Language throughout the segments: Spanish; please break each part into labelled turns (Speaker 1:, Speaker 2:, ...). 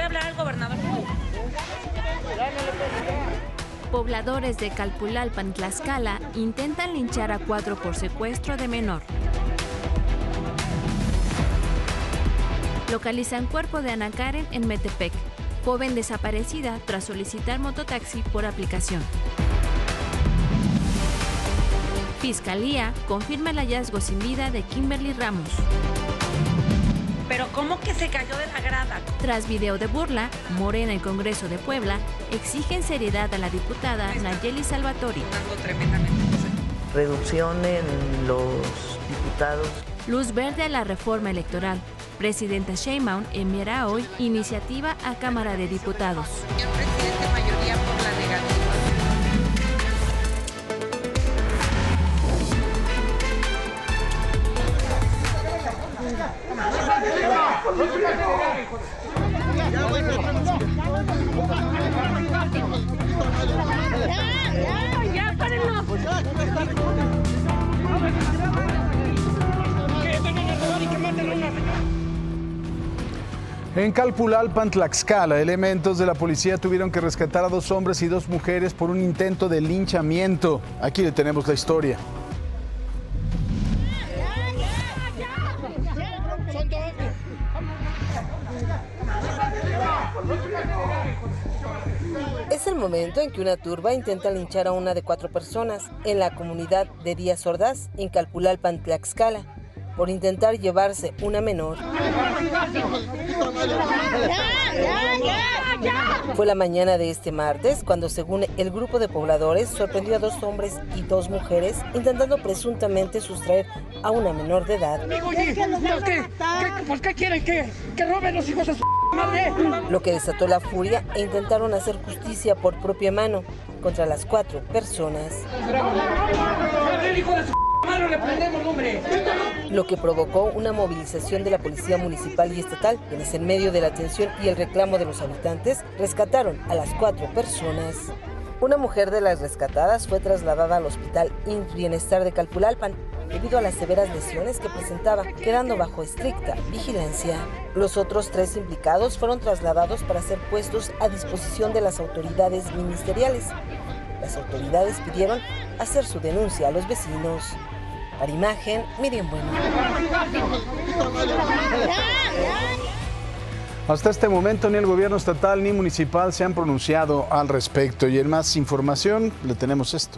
Speaker 1: a hablar al gobernador.
Speaker 2: Pobladores de Calpulalpan, Tlaxcala, intentan linchar a 4 por secuestro de menor. Localizan cuerpo de Ana Karen en Metepec, joven desaparecida tras solicitar mototaxi por aplicación. Fiscalía confirma el hallazgo sin vida de Kimberly Ramos.
Speaker 1: Pero ¿cómo que se cayó de la grada?
Speaker 2: Tras video de burla, Morena en Congreso de Puebla exigen seriedad a la diputada Nayeli Salvatori.
Speaker 3: Reducción en los diputados.
Speaker 2: Luz verde a la reforma electoral. Presidenta Sheinbaum enviará hoy iniciativa a Cámara de Diputados.
Speaker 1: Señor presidente, mayoría por la negativa.
Speaker 4: Ya, párenlo.
Speaker 5: En Calpulalpan, Tlaxcala, elementos de la policía tuvieron que rescatar a 2 hombres y 2 mujeres por un intento de linchamiento. Aquí le tenemos la historia.
Speaker 6: Es el momento en que una turba intenta linchar a una de 4 personas en la comunidad de Díaz Ordaz, en Calpulalpan, Tlaxcala, por intentar llevarse una menor. Fue la mañana de este martes cuando, según el grupo de pobladores, sorprendió a 2 hombres y 2 mujeres intentando presuntamente sustraer a una menor de edad.
Speaker 4: ¿Por qué quieren que roben los hijos de su madre?
Speaker 6: Lo que desató la furia e intentaron hacer justicia por propia mano contra las 4 personas. Lo que provocó una movilización de la Policía Municipal y Estatal, quienes en medio de la atención y el reclamo de los habitantes rescataron a las 4 personas. Una mujer de las rescatadas fue trasladada al Hospital IMSS Bienestar de Calpulalpan debido a las severas lesiones que presentaba, quedando bajo estricta vigilancia. Los otros 3 implicados fueron trasladados para ser puestos a disposición de las autoridades ministeriales. Las autoridades pidieron hacer su denuncia a los vecinos. Para Imagen, Miriam Bueno.
Speaker 5: Hasta este momento ni el gobierno estatal ni municipal se han pronunciado al respecto. Y en más información le tenemos esto.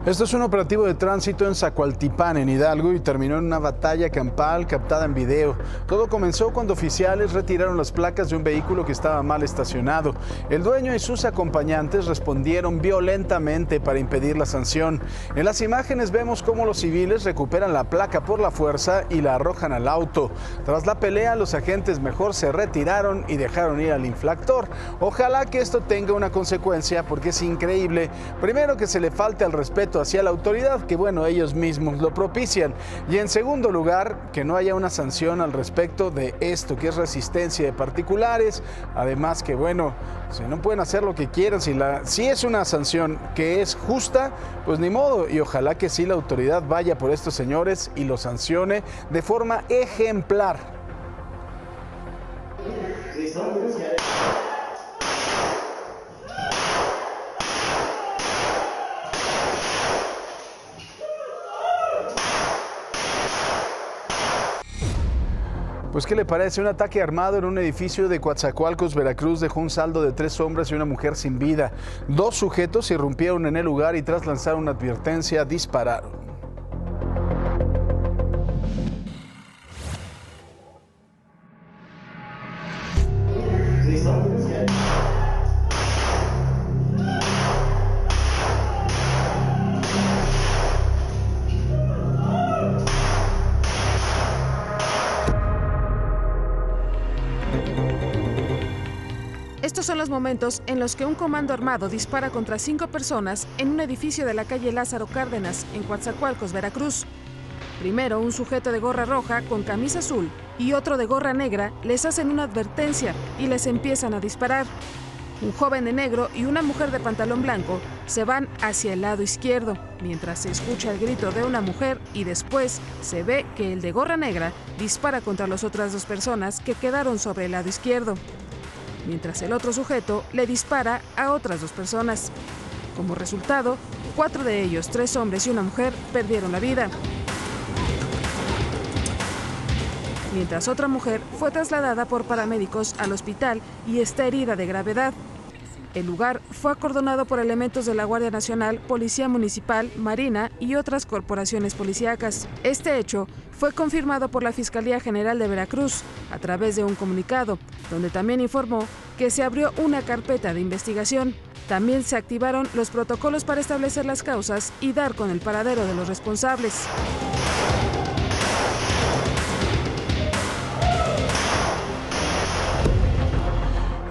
Speaker 5: Esto es un operativo de tránsito en Zacualtipán, en Hidalgo, y terminó en una batalla campal captada en video. Todo comenzó cuando oficiales retiraron las placas de un vehículo que estaba mal estacionado. El dueño y sus acompañantes respondieron violentamente para impedir la sanción. En las imágenes vemos cómo los civiles recuperan la placa por la fuerza y la arrojan al auto. Tras la pelea, los agentes mejor se retiraron y dejaron ir al infractor. Ojalá que esto tenga una consecuencia, porque es increíble, primero, que se le falte al respeto hacia la autoridad, que bueno, ellos mismos lo propician, y en segundo lugar, que no haya una sanción al respecto de esto, que es resistencia de particulares. Además que bueno, si no pueden hacer lo que quieran, si es una sanción que es justa, pues ni modo, y ojalá que sí la autoridad vaya por estos señores y los sancione de forma ejemplar. Pues, ¿qué le parece? Un ataque armado en un edificio de Coatzacoalcos, Veracruz, dejó un saldo de 3 hombres y una mujer sin vida. 2 sujetos irrumpieron en el lugar y tras lanzar una advertencia, dispararon.
Speaker 7: Estos son los momentos en los que un comando armado dispara contra 5 personas en un edificio de la calle Lázaro Cárdenas, en Coatzacoalcos, Veracruz. Primero, un sujeto de gorra roja con camisa azul y otro de gorra negra les hacen una advertencia y les empiezan a disparar. Un joven de negro y una mujer de pantalón blanco se van hacia el lado izquierdo, mientras se escucha el grito de una mujer y después se ve que el de gorra negra dispara contra las otras 2 personas que quedaron sobre el lado izquierdo, mientras el otro sujeto le dispara a otras 2 personas. Como resultado, 4 de ellos, 3 hombres y una mujer, perdieron la vida, mientras otra mujer fue trasladada por paramédicos al hospital y está herida de gravedad. El lugar fue acordonado por elementos de la Guardia Nacional, Policía Municipal, Marina y otras corporaciones policíacas. Este hecho fue confirmado por la Fiscalía General de Veracruz a través de un comunicado, donde también informó que se abrió una carpeta de investigación. También se activaron los protocolos para establecer las causas y dar con el paradero de los responsables.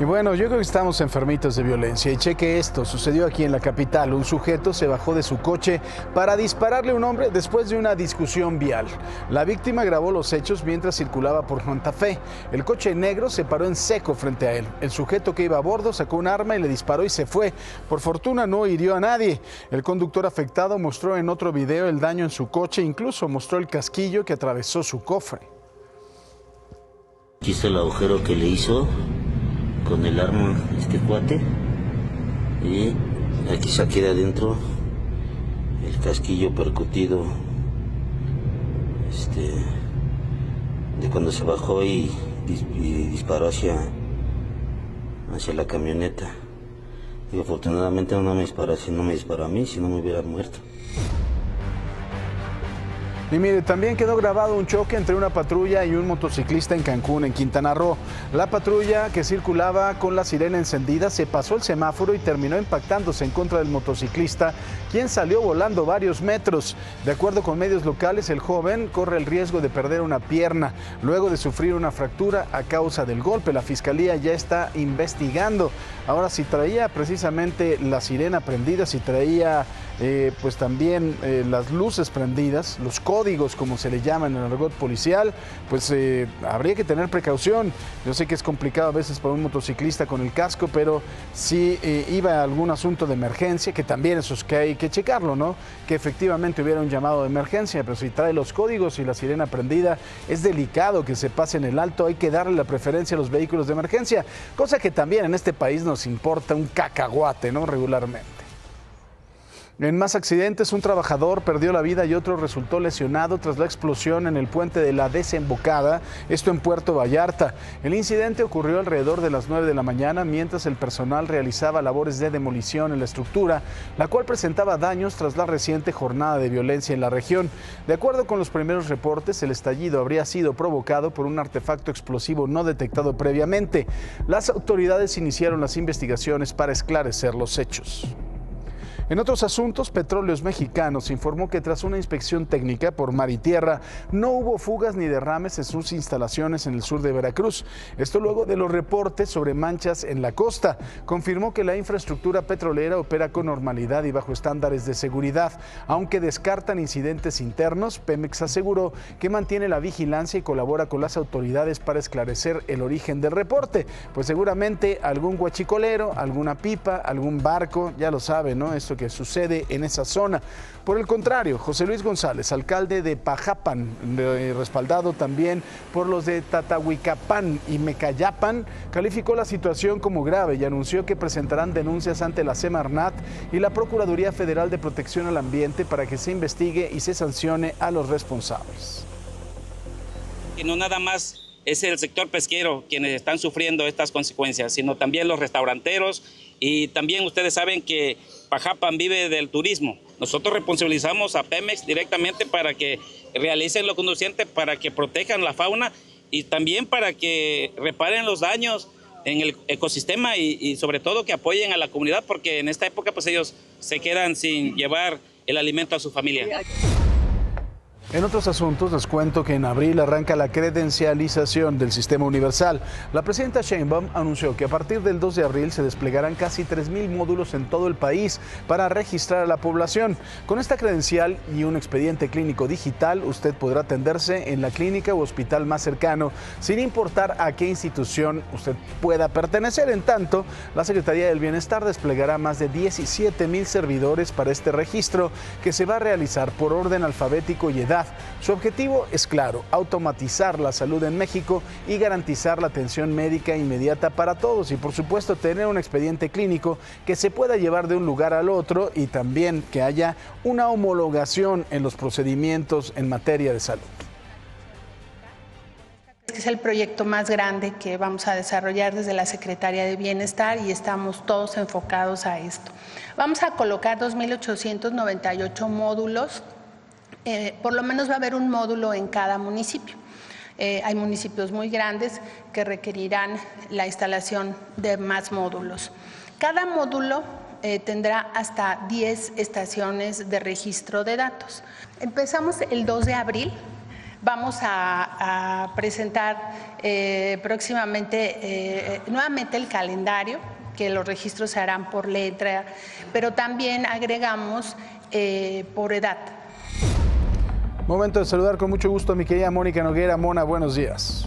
Speaker 5: Y bueno, yo creo que estamos enfermitos de violencia. Y cheque esto, sucedió aquí en la capital. Un sujeto se bajó de su coche para dispararle a un hombre después de una discusión vial. La víctima grabó los hechos mientras circulaba por Santa Fe. El coche negro se paró en seco frente a él. El sujeto que iba a bordo sacó un arma y le disparó y se fue. Por fortuna no hirió a nadie. El conductor afectado mostró en otro video el daño en su coche, incluso mostró el casquillo que atravesó su cofre.
Speaker 8: Aquí está el agujero que le hizo con el arma este cuate, y aquí saqué de adentro el casquillo percutido de cuando se bajó y disparó hacia la camioneta. Y afortunadamente no me disparó, si no me disparó a mí, si no me hubiera muerto.
Speaker 5: Y mire, también quedó grabado un choque entre una patrulla y un motociclista en Cancún, en Quintana Roo. La patrulla, que circulaba con la sirena encendida, se pasó el semáforo y terminó impactándose en contra del motociclista, quien salió volando varios metros. De acuerdo con medios locales, el joven corre el riesgo de perder una pierna luego de sufrir una fractura a causa del golpe. La fiscalía ya está investigando. Ahora, si traía precisamente la sirena prendida, si traía pues también las luces prendidas, los códigos como se le llama en el argot policial, pues habría que tener precaución. Yo sé que es complicado a veces para un motociclista con el casco, pero si iba a algún asunto de emergencia, que también eso es que hay que checarlo, ¿no? Que efectivamente hubiera un llamado de emergencia, pero si trae los códigos y la sirena prendida, es delicado que se pase en el alto. Hay que darle la preferencia a los vehículos de emergencia, cosa que también en este país nos importa un cacahuate, ¿no? Regularmente. En más accidentes, un trabajador perdió la vida y otro resultó lesionado tras la explosión en el puente de la Desembocada, esto en Puerto Vallarta. El incidente ocurrió alrededor de las 9 de la mañana mientras el personal realizaba labores de demolición en la estructura, la cual presentaba daños tras la reciente jornada de violencia en la región. De acuerdo con los primeros reportes, el estallido habría sido provocado por un artefacto explosivo no detectado previamente. Las autoridades iniciaron las investigaciones para esclarecer los hechos. En otros asuntos, Petróleos Mexicanos informó que tras una inspección técnica por mar y tierra, no hubo fugas ni derrames en sus instalaciones en el sur de Veracruz. Esto luego de los reportes sobre manchas en la costa. Confirmó que la infraestructura petrolera opera con normalidad y bajo estándares de seguridad. Aunque descartan incidentes internos, Pemex aseguró que mantiene la vigilancia y colabora con las autoridades para esclarecer el origen del reporte. Pues seguramente algún guachicolero, alguna pipa, algún barco, ya lo sabe, ¿no? Esto que sucede en esa zona. Por el contrario, José Luis González, alcalde de Pajapan, respaldado también por los de Tatahuicapán y Mecayapan, calificó la situación como grave y anunció que presentarán denuncias ante la Semarnat y la Procuraduría Federal de Protección al Ambiente para que se investigue y se sancione a los responsables.
Speaker 9: Y no nada más es el sector pesquero quienes están sufriendo estas consecuencias, sino también los restauranteros, y también ustedes saben que Pajapan vive del turismo. Nosotros responsabilizamos a Pemex directamente para que realicen lo conduciente, para que protejan la fauna y también para que reparen los daños en el ecosistema y sobre todo que apoyen a la comunidad, porque en esta época pues ellos se quedan sin llevar el alimento a su familia.
Speaker 5: En otros asuntos, les cuento que en abril arranca la credencialización del Sistema Universal. La presidenta Sheinbaum anunció que a partir del 2 de abril se desplegarán casi 3,000 módulos en todo el país para registrar a la población. Con esta credencial y un expediente clínico digital, usted podrá atenderse en la clínica u hospital más cercano, sin importar a qué institución usted pueda pertenecer. En tanto, la Secretaría del Bienestar desplegará más de 17,000 servidores para este registro, que se va a realizar por orden alfabético y edad. Su objetivo es claro: automatizar la salud en México y garantizar la atención médica inmediata para todos, y por supuesto tener un expediente clínico que se pueda llevar de un lugar al otro, y también que haya una homologación en los procedimientos en materia de salud.
Speaker 10: Es el proyecto más grande que vamos a desarrollar desde la Secretaría de Bienestar y estamos todos enfocados a esto. Vamos a colocar 2,898 módulos. Por lo menos va a haber un módulo en cada municipio. Hay municipios muy grandes que requerirán la instalación de más módulos. Cada módulo tendrá hasta 10 estaciones de registro de datos. Empezamos el 2 de abril. Vamos a presentar próximamente nuevamente el calendario, que los registros se harán por letra, pero también agregamos por edad.
Speaker 5: Momento de saludar con mucho gusto a mi querida Mónica Noguera. Mona, buenos días.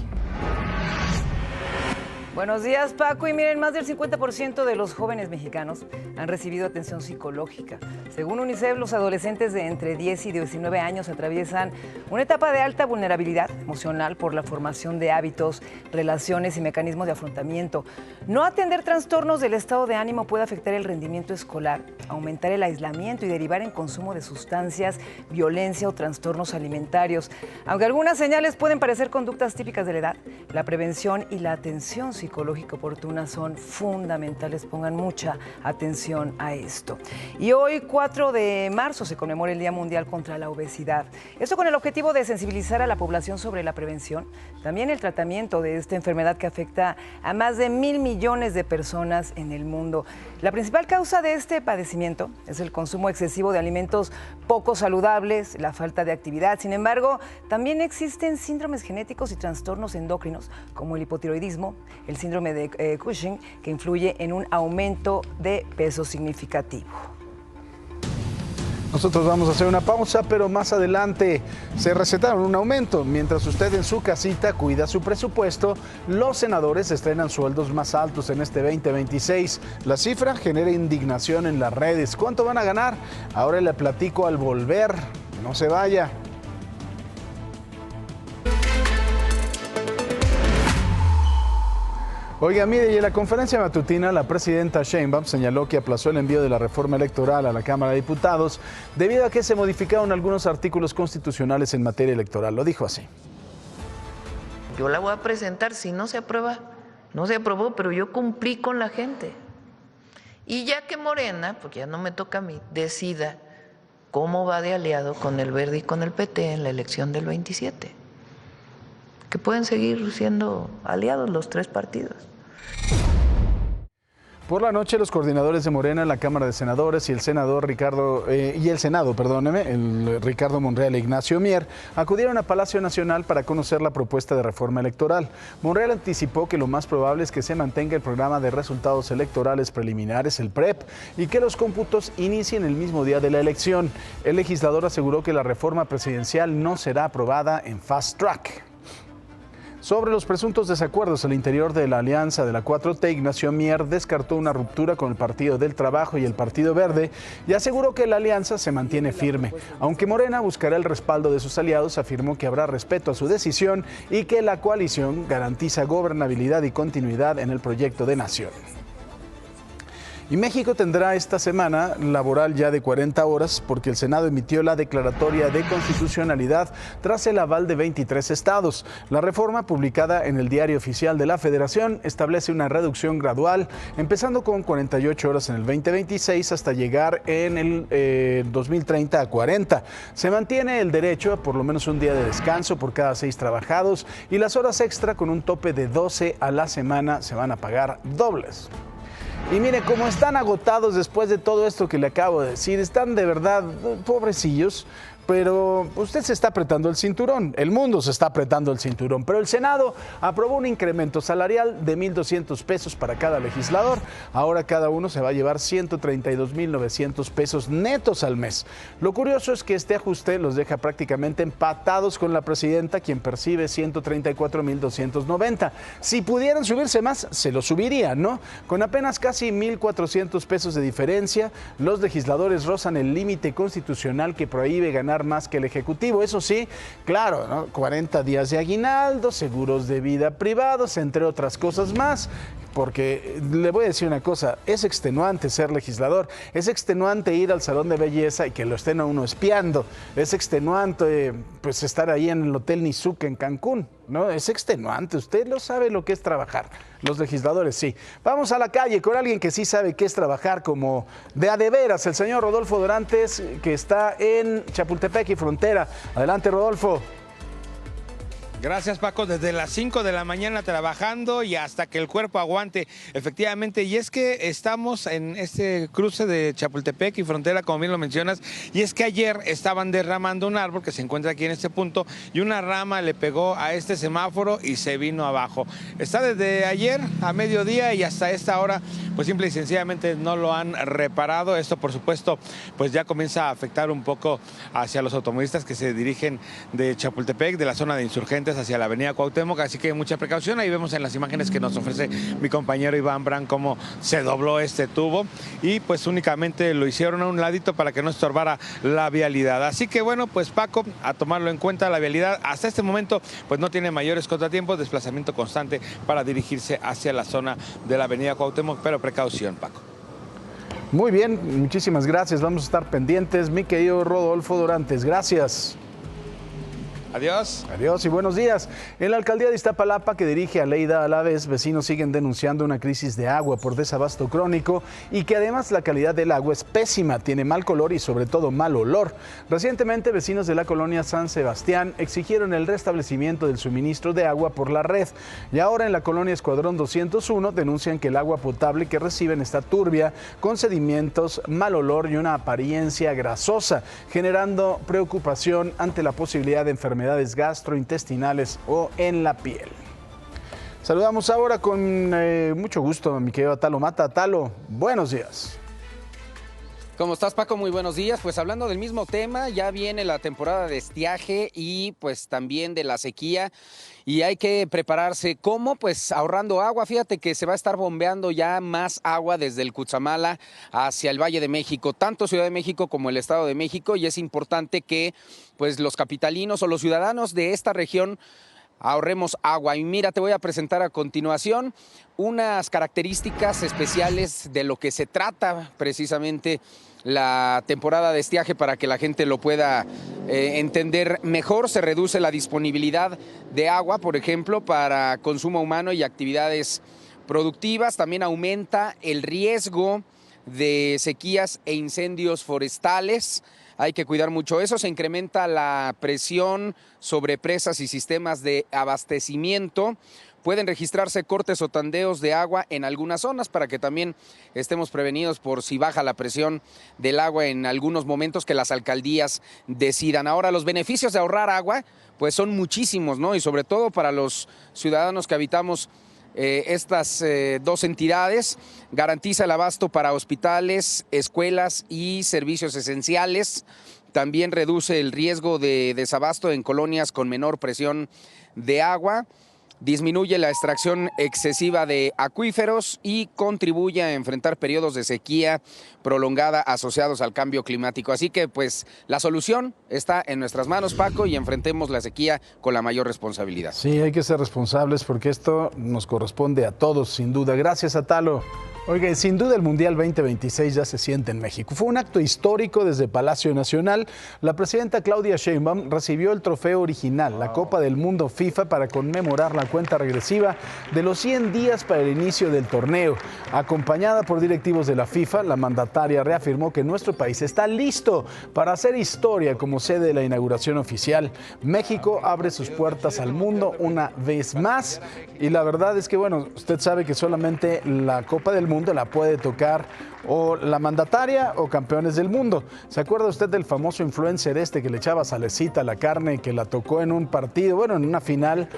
Speaker 11: Buenos días, Paco. Y miren, más del 50% de los jóvenes mexicanos han recibido atención psicológica. Según UNICEF, los adolescentes de entre 10 y 19 años atraviesan una etapa de alta vulnerabilidad emocional por la formación de hábitos, relaciones y mecanismos de afrontamiento. No atender trastornos del estado de ánimo puede afectar el rendimiento escolar, aumentar el aislamiento y derivar en consumo de sustancias, violencia o trastornos alimentarios. Aunque algunas señales pueden parecer conductas típicas de la edad, la prevención y la atención psicológica oportuna son fundamentales. Pongan mucha atención a esto. Y hoy, 4 de marzo, se conmemora el Día Mundial contra la Obesidad. Esto con el objetivo de sensibilizar a la población sobre la prevención, también el tratamiento de esta enfermedad que afecta a más de 1,000 millones de personas en el mundo. La principal causa de este padecimiento es el consumo excesivo de alimentos poco saludables, la falta de actividad. Sin embargo, también existen síndromes genéticos y trastornos endocrinos como el hipotiroidismo, el síndrome de Cushing, que influye en un aumento de peso significativo.
Speaker 5: Nosotros vamos a hacer una pausa, pero más adelante se recetaron un aumento. Mientras usted en su casita cuida su presupuesto, los senadores estrenan sueldos más altos en este 2026. La cifra genera indignación en las redes. ¿Cuánto van a ganar? Ahora le platico al volver. No se vaya. Oiga, mire, y en la conferencia matutina, la presidenta Sheinbaum señaló que aplazó el envío de la reforma electoral a la Cámara de Diputados debido a que se modificaron algunos artículos constitucionales en materia electoral. Lo dijo así.
Speaker 3: Yo la voy a presentar, si no se aprueba, no se aprobó, pero yo cumplí con la gente. Y ya que Morena, porque ya no me toca a mí, decida cómo va de aliado con el Verde y con el PT en la elección del 27. Que pueden seguir siendo aliados los tres partidos.
Speaker 5: Por la noche, los coordinadores de Morena en la Cámara de Senadores y el Senado Ricardo Monreal e Ignacio Mier acudieron a Palacio Nacional para conocer la propuesta de reforma electoral. Monreal anticipó que lo más probable es que se mantenga el programa de resultados electorales preliminares, el PREP, y que los cómputos inicien el mismo día de la elección. El legislador aseguró que la reforma presidencial no será aprobada en fast track. Sobre los presuntos desacuerdos al interior de la alianza de la 4T, Ignacio Mier descartó una ruptura con el Partido del Trabajo y el Partido Verde y aseguró que la alianza se mantiene firme. Aunque Morena buscará el respaldo de sus aliados, afirmó que habrá respeto a su decisión y que la coalición garantiza gobernabilidad y continuidad en el proyecto de nación. Y México tendrá esta semana laboral ya de 40 horas porque el Senado emitió la declaratoria de constitucionalidad tras el aval de 23 estados. La reforma, publicada en el Diario Oficial de la Federación, establece una reducción gradual, empezando con 48 horas en el 2026 hasta llegar en el 2030 a 40. Se mantiene el derecho a por lo menos un día de descanso por cada 6 trabajados y las horas extra con un tope de 12 a la semana se van a pagar dobles. Y mire, como están agotados después de todo esto que le acabo de decir, están de verdad pobrecillos, pero usted se está apretando el cinturón, el mundo se está apretando el cinturón, pero el Senado aprobó un incremento salarial de 1,200 pesos para cada legislador. Ahora cada uno se va a llevar 132,900 pesos netos al mes. Lo curioso es que este ajuste los deja prácticamente empatados con la presidenta, quien percibe 134,290. Si pudieran subirse más, se lo subirían, ¿no? Con apenas casi 1,400 pesos de diferencia, los legisladores rozan el límite constitucional que prohíbe ganar más que el Ejecutivo. Eso sí, claro, ¿no? 40 días de aguinaldo, seguros de vida privados, entre otras cosas más. Porque le voy a decir una cosa, es extenuante ser legislador, es extenuante ir al salón de belleza y que lo estén a uno espiando, es extenuante pues estar ahí en el Hotel Nizuc en Cancún, ¿no? Es extenuante, usted lo sabe lo que es trabajar, los legisladores sí. Vamos a la calle con alguien que sí sabe qué es trabajar como de a de veras, el señor Rodolfo Dorantes, que está en Chapultepec y Frontera. Adelante, Rodolfo.
Speaker 12: Gracias, Paco, desde las 5 de la mañana trabajando y hasta que el cuerpo aguante, efectivamente. Y es que estamos en este cruce de Chapultepec y Frontera, como bien lo mencionas, y es que ayer estaban derramando un árbol que se encuentra aquí en este punto y una rama le pegó a este semáforo y se vino abajo. Está desde ayer a mediodía y hasta esta hora, pues simple y sencillamente no lo han reparado. Esto, por supuesto, pues ya comienza a afectar un poco hacia los automovilistas que se dirigen de Chapultepec, de la zona de Insurgentes, hacia la avenida Cuauhtémoc, así que mucha precaución. Ahí vemos en las imágenes que nos ofrece mi compañero Iván Brand cómo se dobló este tubo y pues únicamente lo hicieron a un ladito para que no estorbara la vialidad. Así que bueno, pues Paco, a tomarlo en cuenta, la vialidad hasta este momento pues no tiene mayores contratiempos, desplazamiento constante para dirigirse hacia la zona de la avenida Cuauhtémoc, pero precaución, Paco.
Speaker 5: Muy bien, muchísimas gracias, vamos a estar pendientes, mi querido Rodolfo Dorantes, gracias.
Speaker 12: Adiós.
Speaker 5: Adiós y buenos días. En la alcaldía de Iztapalapa, que dirige Aleida Alavés, vecinos siguen denunciando una crisis de agua por desabasto crónico y que además la calidad del agua es pésima, tiene mal color y sobre todo mal olor. Recientemente, vecinos de la colonia San Sebastián exigieron el restablecimiento del suministro de agua por la red. Y ahora en la colonia Escuadrón 201 denuncian que el agua potable que reciben está turbia, con sedimentos, mal olor y una apariencia grasosa, generando preocupación ante la posibilidad de enfermedades gastrointestinales o en la piel. Saludamos ahora con mucho gusto a mi querido Atalo Mata. Atalo, buenos días.
Speaker 13: ¿Cómo estás, Paco? Muy buenos días. Pues hablando del mismo tema, ya viene la temporada de estiaje y pues también de la sequía y hay que prepararse. ¿Cómo? Pues ahorrando agua. Fíjate que se va a estar bombeando ya más agua desde el Cutzamala hacia el Valle de México, tanto Ciudad de México como el Estado de México, y es importante que pues los capitalinos o los ciudadanos de esta región ahorremos agua. Y mira, te voy a presentar a continuación unas características especiales de lo que se trata precisamente la temporada de estiaje para que la gente lo pueda entender mejor. Se reduce la disponibilidad de agua, por ejemplo, para consumo humano y actividades productivas. También aumenta el riesgo de sequías e incendios forestales. Hay que cuidar mucho eso. Se incrementa la presión sobre presas y sistemas de abastecimiento. Pueden registrarse cortes o tandeos de agua en algunas zonas para que también estemos prevenidos por si baja la presión del agua en algunos momentos que las alcaldías decidan. Ahora, los beneficios de ahorrar agua pues son muchísimos, ¿no? Y sobre todo para los ciudadanos que habitamos estas dos entidades. Garantiza el abasto para hospitales, escuelas y servicios esenciales. También reduce el riesgo de desabasto en colonias con menor presión de agua. Disminuye la extracción excesiva de acuíferos y contribuye a enfrentar periodos de sequía prolongada asociados al cambio climático. Así que pues la solución está en nuestras manos, Paco, y enfrentemos la sequía con la mayor responsabilidad. Sí, hay que ser responsables porque esto nos corresponde a todos, sin duda. Gracias, Atalo. Oiga, sin duda el Mundial 2026 ya se siente en México. Fue un acto histórico desde Palacio Nacional. La presidenta Claudia Sheinbaum recibió el trofeo original, la Copa del Mundo FIFA, para conmemorar la
Speaker 5: cuenta regresiva de los 100 días para el inicio del torneo. Acompañada por directivos de la FIFA, la mandataria reafirmó que nuestro país está listo para hacer historia como sede de la inauguración oficial. México abre sus puertas al mundo una vez más y la verdad es que, bueno, usted sabe que solamente la Copa del Mundo la puede tocar o la mandataria o campeones del mundo. ¿Se acuerda usted del famoso influencer que le echaba salecita a la carne, que la tocó en un partido, bueno, en una final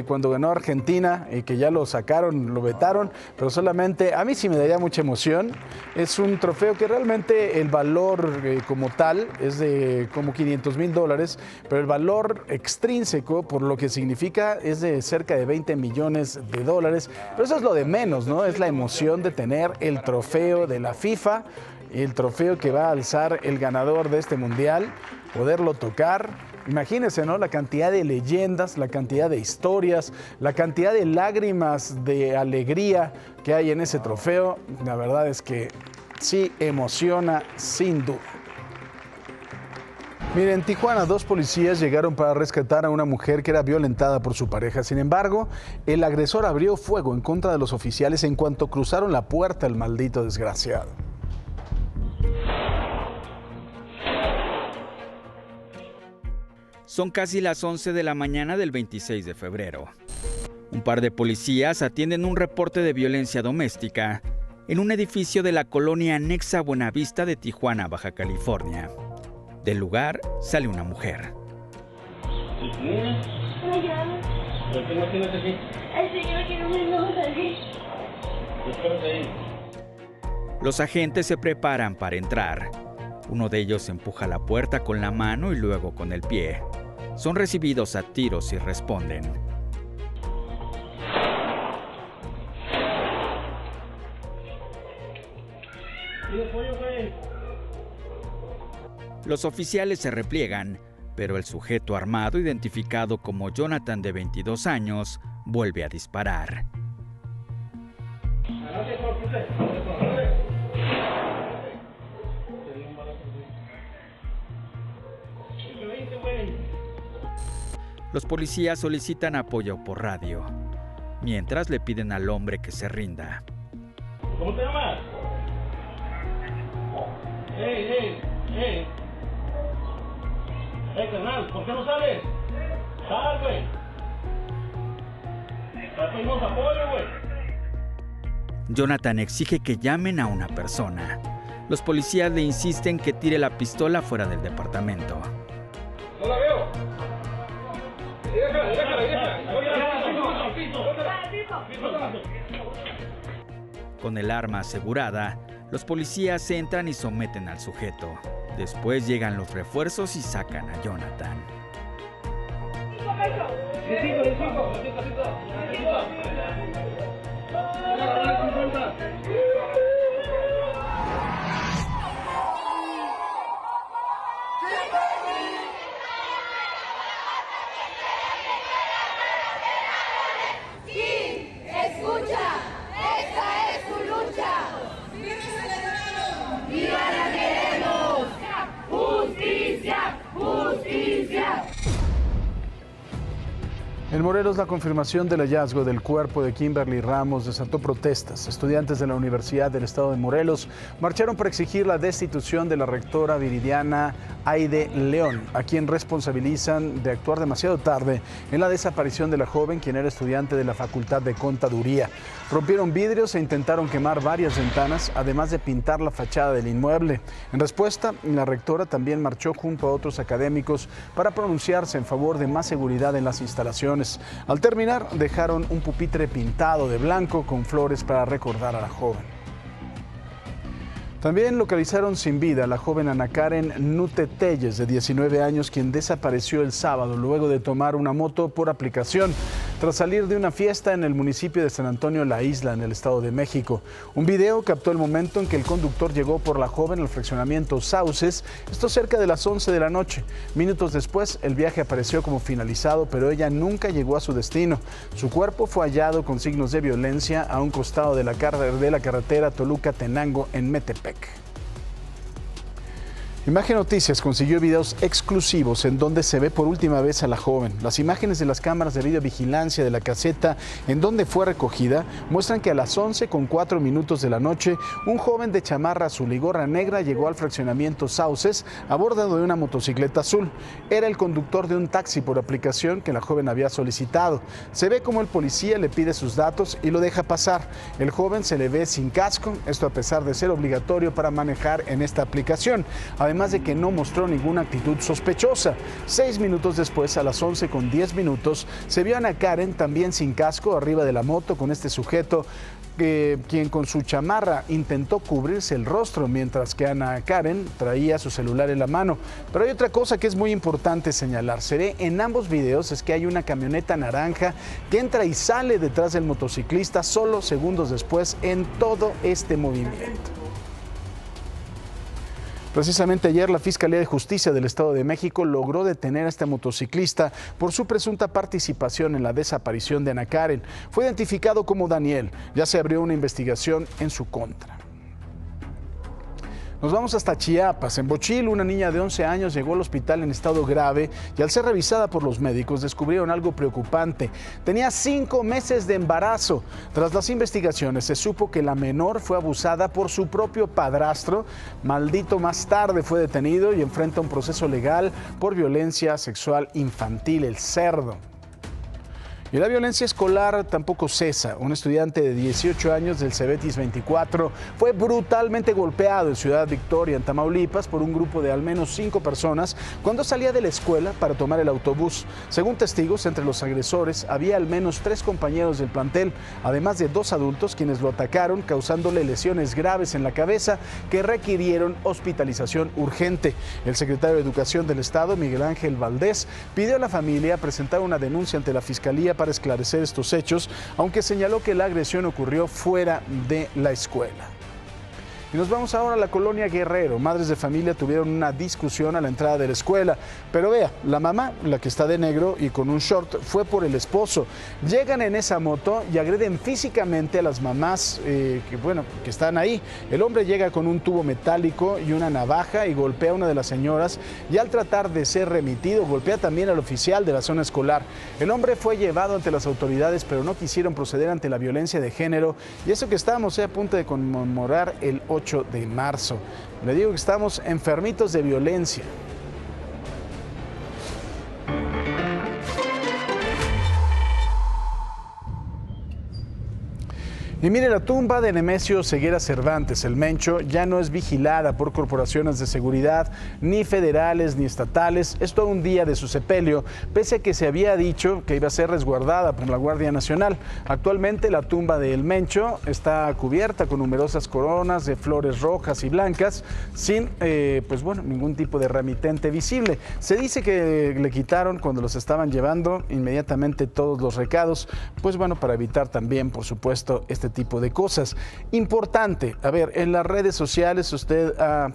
Speaker 5: cuando ganó Argentina y que ya lo sacaron, lo vetaron, pero solamente a mí sí me daría mucha emoción? Es un trofeo que realmente el valor como tal es de como $500,000, pero el valor extrínseco por lo que significa es de cerca de $20 millones. Pero eso es lo de menos, ¿no? Es la emoción de tener el trofeo de la FIFA, el trofeo que va a alzar el ganador de este mundial, poderlo tocar. Imagínense, ¿no? La cantidad de leyendas, la cantidad de historias, la cantidad de lágrimas de alegría que hay en ese trofeo. La verdad es que sí emociona sin duda. Miren, en Tijuana, 2 policías llegaron para rescatar a una mujer que era violentada por su pareja. Sin embargo, el agresor abrió fuego en contra de los oficiales en cuanto cruzaron la puerta, el maldito desgraciado.
Speaker 14: Son casi las 11 de la mañana del 26 de febrero. Un par de policías atienden un reporte de violencia doméstica en un edificio de la colonia anexa Buenavista de Tijuana, Baja California. Del lugar sale una mujer. Los agentes se preparan para entrar. Uno de ellos empuja la puerta con la mano y luego con el pie. Son recibidos a tiros y responden. Los oficiales se repliegan, pero el sujeto armado, identificado como Jonathan, de 22 años, vuelve a disparar. Los policías solicitan apoyo por radio, mientras le piden al hombre que se rinda.
Speaker 15: ¿Cómo te llamas? ¡Hey! ¡Hey, carnal! ¿Por qué no sales? ¡Sal, güey! ¡Ya pedimos apoyo, güey!
Speaker 14: Jonathan exige que llamen a una persona. Los policías le insisten que tire la pistola fuera del departamento.
Speaker 15: ¡No la veo! ¡Déjala!
Speaker 14: Con el arma asegurada, los policías entran y someten al sujeto. Después llegan los refuerzos y sacan a Jonathan.
Speaker 5: En Morelos, la confirmación del hallazgo del cuerpo de Kimberly Ramos desató protestas. Estudiantes de la Universidad del Estado de Morelos marcharon para exigir la destitución de la rectora viridiana Aide León, a quien responsabilizan de actuar demasiado tarde en la desaparición de la joven, quien era estudiante de la Facultad de Contaduría. Rompieron vidrios e intentaron quemar varias ventanas, además de pintar la fachada del inmueble. En respuesta, la rectora también marchó junto a otros académicos para pronunciarse en favor de más seguridad en las instalaciones. Al terminar, dejaron un pupitre pintado de blanco con flores para recordar a la joven. También localizaron sin vida a la joven Ana Karen Nute Telles, de 19 años, quien desapareció el sábado luego de tomar una moto por aplicación tras salir de una fiesta en el municipio de San Antonio La Isla, en el Estado de México. Un video captó el momento en que el conductor llegó por la joven al fraccionamiento Sauces, esto cerca de las 11 de la noche. Minutos después, el viaje apareció como finalizado, pero ella nunca llegó a su destino. Su cuerpo fue hallado con signos de violencia a un costado de la carretera Toluca-Tenango en Metepec. Imagen Noticias consiguió videos exclusivos en donde se ve por última vez a la joven. Las imágenes de las cámaras de videovigilancia de la caseta en donde fue recogida muestran que a las 11:04 de la noche, un joven de chamarra azul y gorra negra llegó al fraccionamiento Sauces a bordo de una motocicleta azul. Era el conductor de un taxi por aplicación que la joven había solicitado. Se ve como el policía le pide sus datos y lo deja pasar. El joven se le ve sin casco, esto a pesar de ser obligatorio para manejar en esta aplicación. Además de que no mostró ninguna actitud sospechosa. 6 minutos después, a las 11:10, se vio a Ana Karen también sin casco arriba de la moto con este sujeto quien con su chamarra intentó cubrirse el rostro, mientras que Ana Karen traía su celular en la mano. Pero hay otra cosa que es muy importante señalar. Se ve en ambos videos es que hay una camioneta naranja que entra y sale detrás del motociclista solo segundos después en todo este movimiento. Precisamente ayer la Fiscalía de Justicia del Estado de México logró detener a este motociclista por su presunta participación en la desaparición de Ana Karen. Fue identificado como Daniel. Ya se abrió una investigación en su contra. Nos vamos hasta Chiapas. En Bochil, una niña de 11 años llegó al hospital en estado grave y al ser revisada por los médicos descubrieron algo preocupante. Tenía 5 meses de embarazo. Tras las investigaciones se supo que la menor fue abusada por su propio padrastro. Maldito más tarde fue detenido y enfrenta un proceso legal por violencia sexual infantil, el cerdo. Y la violencia escolar tampoco cesa. Un estudiante de 18 años del Cebetis 24 fue brutalmente golpeado en Ciudad Victoria, en Tamaulipas, por un grupo de al menos 5 personas cuando salía de la escuela para tomar el autobús. Según testigos, entre los agresores había al menos 3 compañeros del plantel, además de 2 adultos quienes lo atacaron, causándole lesiones graves en la cabeza que requirieron hospitalización urgente. El secretario de Educación del Estado, Miguel Ángel Valdés, pidió a la familia presentar una denuncia ante la Fiscalía para esclarecer estos hechos, aunque señaló que la agresión ocurrió fuera de la escuela. Y nos vamos ahora a la colonia Guerrero. Madres de familia tuvieron una discusión a la entrada de la escuela. Pero vea, la mamá, la que está de negro y con un short, fue por el esposo. Llegan en esa moto y agreden físicamente a las mamás que están ahí. El hombre llega con un tubo metálico y una navaja y golpea a una de las señoras. Y al tratar de ser remitido, golpea también al oficial de la zona escolar. El hombre fue llevado ante las autoridades, pero no quisieron proceder ante la violencia de género. Y eso que estábamos a punto de conmemorar el 8 de marzo. Le digo que estamos enfermitos de violencia. Y mire, la tumba de Nemesio Ceguera Cervantes, el Mencho, ya no es vigilada por corporaciones de seguridad, ni federales ni estatales. Es todo un día de su sepelio, pese a que se había dicho que iba a ser resguardada por la Guardia Nacional. Actualmente la tumba del Mencho está cubierta con numerosas coronas de flores rojas y blancas, sin ningún tipo de remitente visible. Se dice que le quitaron cuando los estaban llevando inmediatamente todos los recados, para evitar también, por supuesto, este tipo de cosas. Importante, en las redes sociales usted ha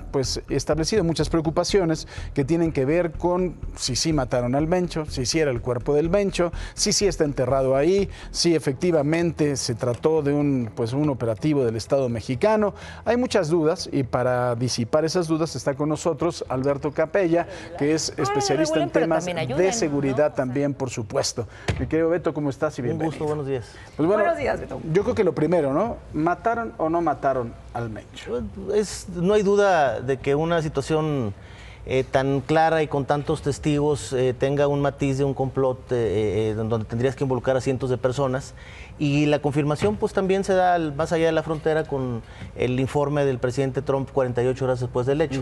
Speaker 5: establecido muchas preocupaciones que tienen que ver con si sí mataron al Mencho, si sí era el cuerpo del Mencho, si sí está enterrado ahí, si efectivamente se trató de un operativo del Estado mexicano. Hay muchas dudas y para disipar esas dudas está con nosotros Alberto Capella, que es especialista en temas de seguridad también, por supuesto. Mi querido Beto, ¿cómo estás? Y bienvenido.
Speaker 16: Un gusto, buenos días.
Speaker 11: Buenos días, Beto.
Speaker 5: Yo creo que lo primero, ¿no? ¿Mataron o no mataron al Mencho?
Speaker 16: No hay duda de que una situación tan clara y con tantos testigos tenga un matiz de un complot donde tendrías que involucrar a cientos de personas. Y la confirmación también se da más allá de la frontera con el informe del presidente Trump 48 horas después del hecho,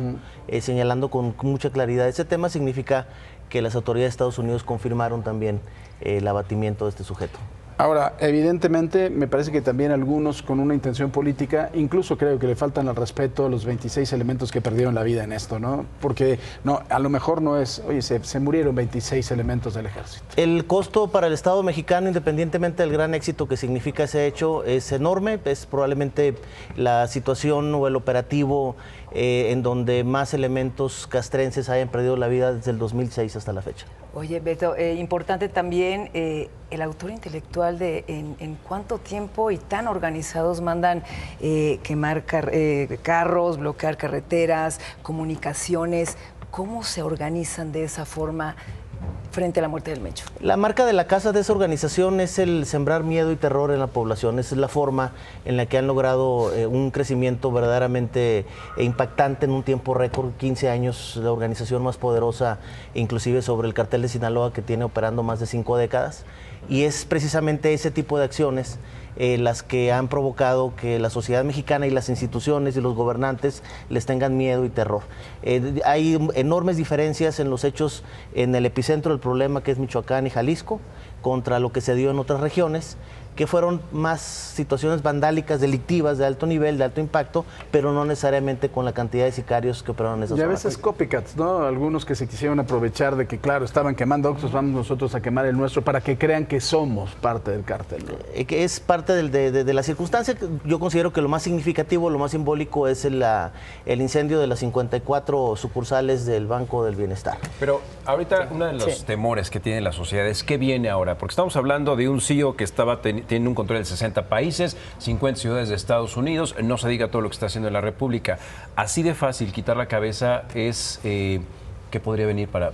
Speaker 16: señalando con mucha claridad ese tema. Significa que las autoridades de Estados Unidos confirmaron también el abatimiento de este sujeto.
Speaker 5: Ahora, evidentemente, me parece que también algunos con una intención política, incluso creo que le faltan al respeto a los 26 elementos que perdieron la vida en esto, ¿no? Porque a lo mejor no es, se murieron 26 elementos del ejército.
Speaker 16: El costo para el Estado mexicano, independientemente del gran éxito que significa ese hecho, es enorme. Es probablemente la situación o el operativo en donde más elementos castrenses hayan perdido la vida desde el 2006 hasta la fecha.
Speaker 11: Oye, Beto, importante también el autor intelectual de en cuánto tiempo y tan organizados mandan quemar carros, bloquear carreteras, comunicaciones. ¿Cómo se organizan de esa forma frente a la muerte del Mencho?
Speaker 16: La marca de la casa de esa organización es el sembrar miedo y terror en la población. Esa es la forma en la que han logrado un crecimiento verdaderamente impactante en un tiempo récord, 15 años, la organización más poderosa, inclusive sobre el cartel de Sinaloa, que tiene operando más de 5 décadas. Y es precisamente ese tipo de acciones las que han provocado que la sociedad mexicana y las instituciones y los gobernantes les tengan miedo y terror. Hay enormes diferencias en los hechos en el epicentro del problema, que es Michoacán y Jalisco, contra lo que se dio en otras regiones, que fueron más situaciones vandálicas, delictivas, de alto nivel, de alto impacto, pero no necesariamente con la cantidad de sicarios que operaron en esas zonas.
Speaker 5: Y a veces copycats, ¿no? Algunos que se quisieron aprovechar de que, claro, estaban quemando Oxxos, vamos nosotros a quemar el nuestro para que crean que somos parte del cártel, ¿no?
Speaker 16: Que es parte de la circunstancia. Yo considero que lo más significativo, lo más simbólico es el incendio de las 54 sucursales del Banco del Bienestar.
Speaker 17: Pero ahorita uno de los temores que tiene la sociedad es qué viene ahora, porque estamos hablando de un CEO que tiene un control de 60 países, 50 ciudades de Estados Unidos, no se diga todo lo que está haciendo en la República. Así de fácil quitar la cabeza es... ¿Qué podría venir para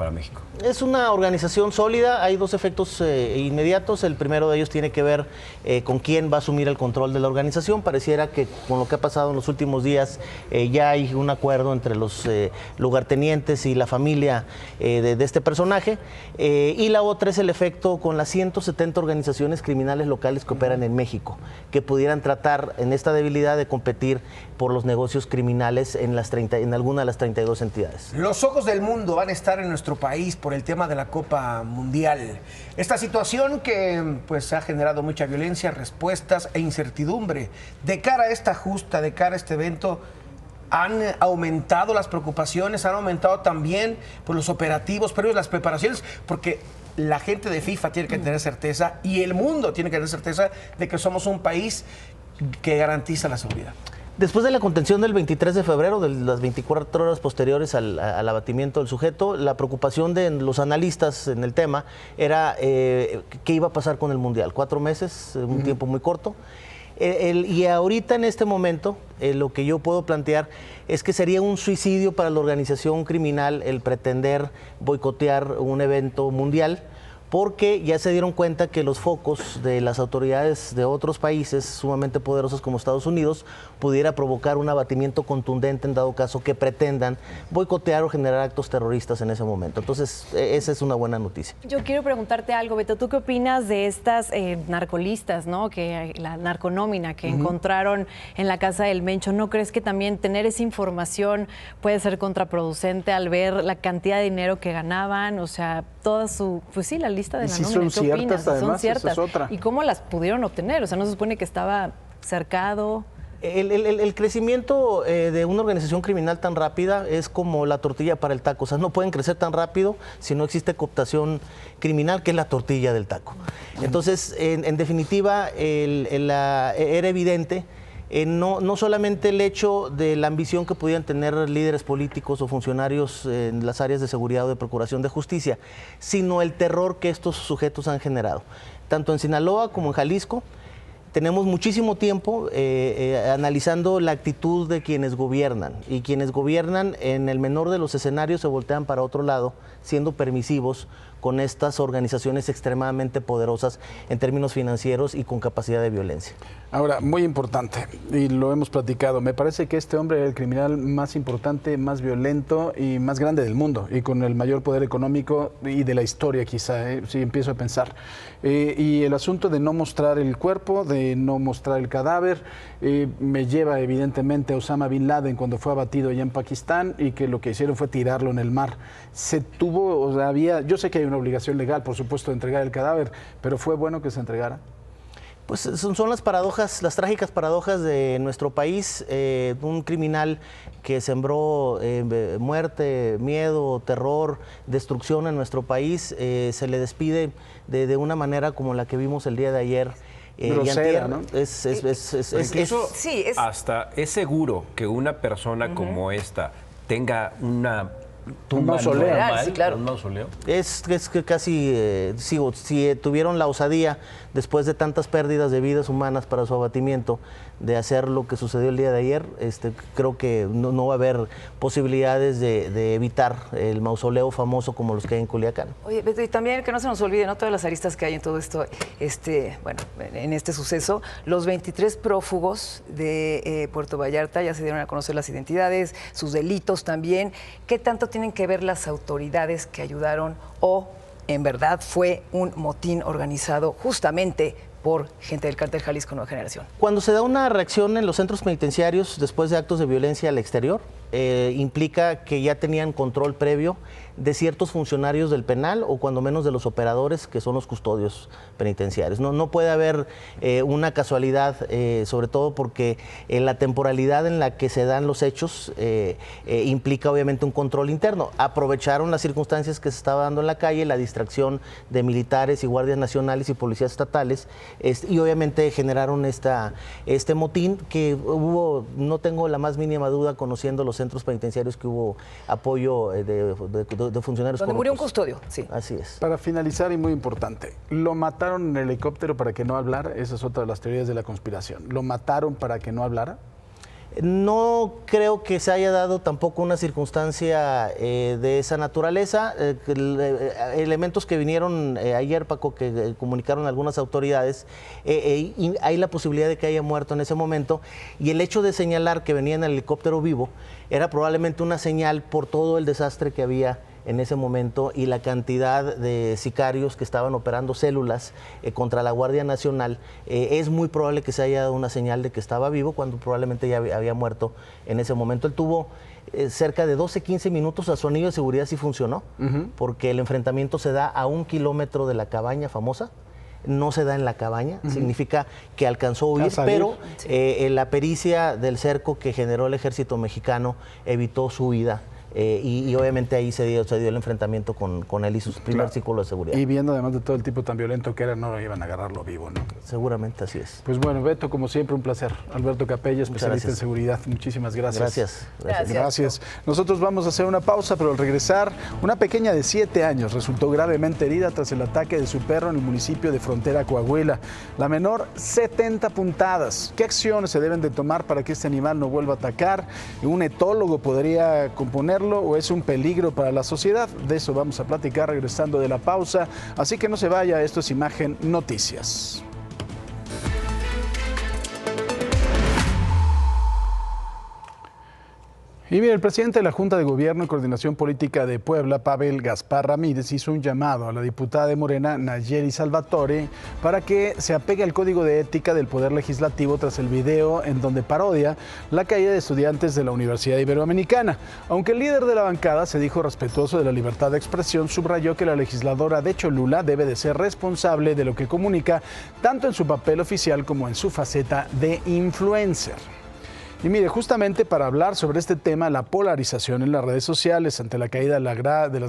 Speaker 17: México? Es una organización sólida, hay dos efectos inmediatos. El primero de ellos tiene que ver con quién va a asumir el control de la organización. Pareciera que con lo que ha pasado en los últimos días ya hay un acuerdo entre los lugartenientes y la familia de este personaje. Y la otra es el efecto con las 170 organizaciones criminales locales que operan en México, que pudieran tratar en esta debilidad de competir por los negocios criminales en alguna de las 32 entidades.
Speaker 18: Los ojos del mundo van a estar en nuestro país por el tema de la Copa Mundial. Esta situación que pues ha generado mucha violencia, respuestas e incertidumbre. De cara a esta justa, de cara a este evento, han aumentado las preocupaciones, han aumentado también pues, los operativos, pero las preparaciones, porque la gente de FIFA tiene que tener certeza y el mundo tiene que tener certeza de que somos un país que garantiza la seguridad.
Speaker 16: Después de la contención del 23 de febrero, de las 24 horas posteriores al abatimiento del sujeto, la preocupación de los analistas en el tema era qué iba a pasar con el Mundial. 4 meses, un tiempo muy corto. Y ahorita en este momento, lo que yo puedo plantear es que sería un suicidio para la organización criminal el pretender boicotear un evento mundial, porque ya se dieron cuenta que los focos de las autoridades de otros países sumamente poderosos como Estados Unidos pudiera provocar un abatimiento contundente en dado caso que pretendan boicotear o generar actos terroristas en ese momento. Entonces, esa es una buena noticia.
Speaker 19: Yo quiero preguntarte algo, Beto. ¿Tú qué opinas de estas narcolistas, ¿no? La narconómina que encontraron en la casa del Mencho? ¿No crees que también tener esa información puede ser contraproducente al ver la cantidad de dinero que ganaban? O sea, toda su... Pues sí, la lista de la nómina. ¿Qué opinas? Son ciertas. ¿Y cómo las pudieron obtener? O sea, ¿no se supone que estaba cercado?
Speaker 16: El crecimiento de una organización criminal tan rápida es como la tortilla para el taco. O sea, no pueden crecer tan rápido si no existe cooptación criminal, que es la tortilla del taco. Entonces, en definitiva, era evidente no solamente el hecho de la ambición que pudieran tener líderes políticos o funcionarios en las áreas de seguridad o de procuración de justicia, sino el terror que estos sujetos han generado. Tanto en Sinaloa como en Jalisco, tenemos muchísimo tiempo analizando la actitud de quienes gobiernan, y quienes gobiernan en el menor de los escenarios se voltean para otro lado, siendo permisivos con estas organizaciones extremadamente poderosas en términos financieros y con capacidad de violencia.
Speaker 5: Ahora, muy importante, y lo hemos platicado, me parece que este hombre es el criminal más importante, más violento y más grande del mundo, y con el mayor poder económico y de la historia quizá, si empiezo a pensar. Y el asunto de no mostrar el cuerpo, de no mostrar el cadáver, me lleva evidentemente a Osama Bin Laden cuando fue abatido allá en Pakistán, y que lo que hicieron fue tirarlo en el mar. Se tuvo, o sea, yo sé que hay una obligación legal, por supuesto, de entregar el cadáver, pero ¿fue bueno que se entregara?
Speaker 16: Pues son las paradojas, las trágicas paradojas de nuestro país. Un criminal que sembró muerte, miedo, terror, destrucción en nuestro país, se le despide de una manera como la que vimos el día de ayer.
Speaker 17: Grosera, ¿no?
Speaker 16: Incluso
Speaker 17: hasta es seguro que una persona como esta tenga una
Speaker 16: Un mausoleo.
Speaker 17: Sí, claro. Un mausoleo.
Speaker 16: Es que casi, si tuvieron la osadía, después de tantas pérdidas de vidas humanas para su abatimiento, de hacer lo que sucedió el día de ayer, creo que no va a haber posibilidades de evitar el mausoleo famoso como los que hay en Culiacán.
Speaker 11: Oye, Beto, y también que no se nos olvide, ¿no?, todas las aristas que hay en todo esto, bueno, en este suceso, los 23 prófugos de Puerto Vallarta ya se dieron a conocer las identidades, sus delitos también. ¿Qué tanto tienen que ver las autoridades que ayudaron o en verdad fue un motín organizado justamente por gente del Cártel Jalisco Nueva Generación?
Speaker 16: Cuando se da una reacción en los centros penitenciarios después de actos de violencia al exterior, implica que ya tenían control previo de ciertos funcionarios del penal o cuando menos de los operadores que son los custodios penitenciarios. No puede haber una casualidad, sobre todo porque la temporalidad en la que se dan los hechos implica obviamente un control interno. Aprovecharon las circunstancias que se estaba dando en la calle, la distracción de militares y guardias nacionales y policías estatales, y obviamente generaron este motín que hubo, no tengo la más mínima duda, conociendo los centros penitenciarios, que hubo apoyo de funcionarios.
Speaker 11: Donde murió un custodio, sí.
Speaker 16: Así es.
Speaker 5: Para finalizar, y muy importante, ¿lo mataron en el helicóptero para que no hablara? Esa es otra de las teorías de la conspiración. ¿Lo mataron para que no hablara?
Speaker 16: No creo que se haya dado tampoco una circunstancia de esa naturaleza. Elementos que vinieron ayer, Paco, que comunicaron algunas autoridades, hay la posibilidad de que haya muerto en ese momento, y el hecho de señalar que venía en el helicóptero vivo era probablemente una señal por todo el desastre que había en ese momento y la cantidad de sicarios que estaban operando células contra la Guardia Nacional. Es muy probable que se haya dado una señal de que estaba vivo cuando probablemente ya había muerto en ese momento. Él tuvo cerca de 12-15 minutos, a su anillo de seguridad sí funcionó, porque el enfrentamiento se da a 1 kilómetro de la cabaña famosa. No se da en la cabaña, significa que alcanzó a huir, pero la pericia del cerco que generó el ejército mexicano evitó su huida. Y obviamente ahí se dio el enfrentamiento con él y su primer círculo de seguridad.
Speaker 5: Y viendo además de todo el tipo tan violento que era, no lo iban a agarrarlo vivo, ¿no?
Speaker 16: Seguramente así es.
Speaker 5: Pues bueno, Beto, como siempre, un placer. Alberto Capella, especialista en seguridad. Muchísimas gracias. Gracias. Nosotros vamos a hacer una pausa, pero al regresar, una pequeña de 7 años resultó gravemente herida tras el ataque de su perro en el municipio de Frontera, Coahuila. La menor, 70 puntadas. ¿Qué acciones se deben de tomar para que este animal no vuelva a atacar? ¿Un etólogo podría componer o es un peligro para la sociedad? De eso vamos a platicar regresando de la pausa, así que no se vaya. Esto es Imagen Noticias. Y mire, el presidente de la Junta de Gobierno y Coordinación Política de Puebla, Pavel Gaspar Ramírez, hizo un llamado a la diputada de Morena, Nayeli Salvatore, para que se apegue al Código de Ética del Poder Legislativo tras el video en donde parodia la caída de estudiantes de la Universidad Iberoamericana. Aunque el líder de la bancada se dijo respetuoso de la libertad de expresión, subrayó que la legisladora de Cholula debe de ser responsable de lo que comunica, tanto en su papel oficial como en su faceta de influencer. Y mire, justamente para hablar sobre este tema, la polarización en las redes sociales ante la caída de las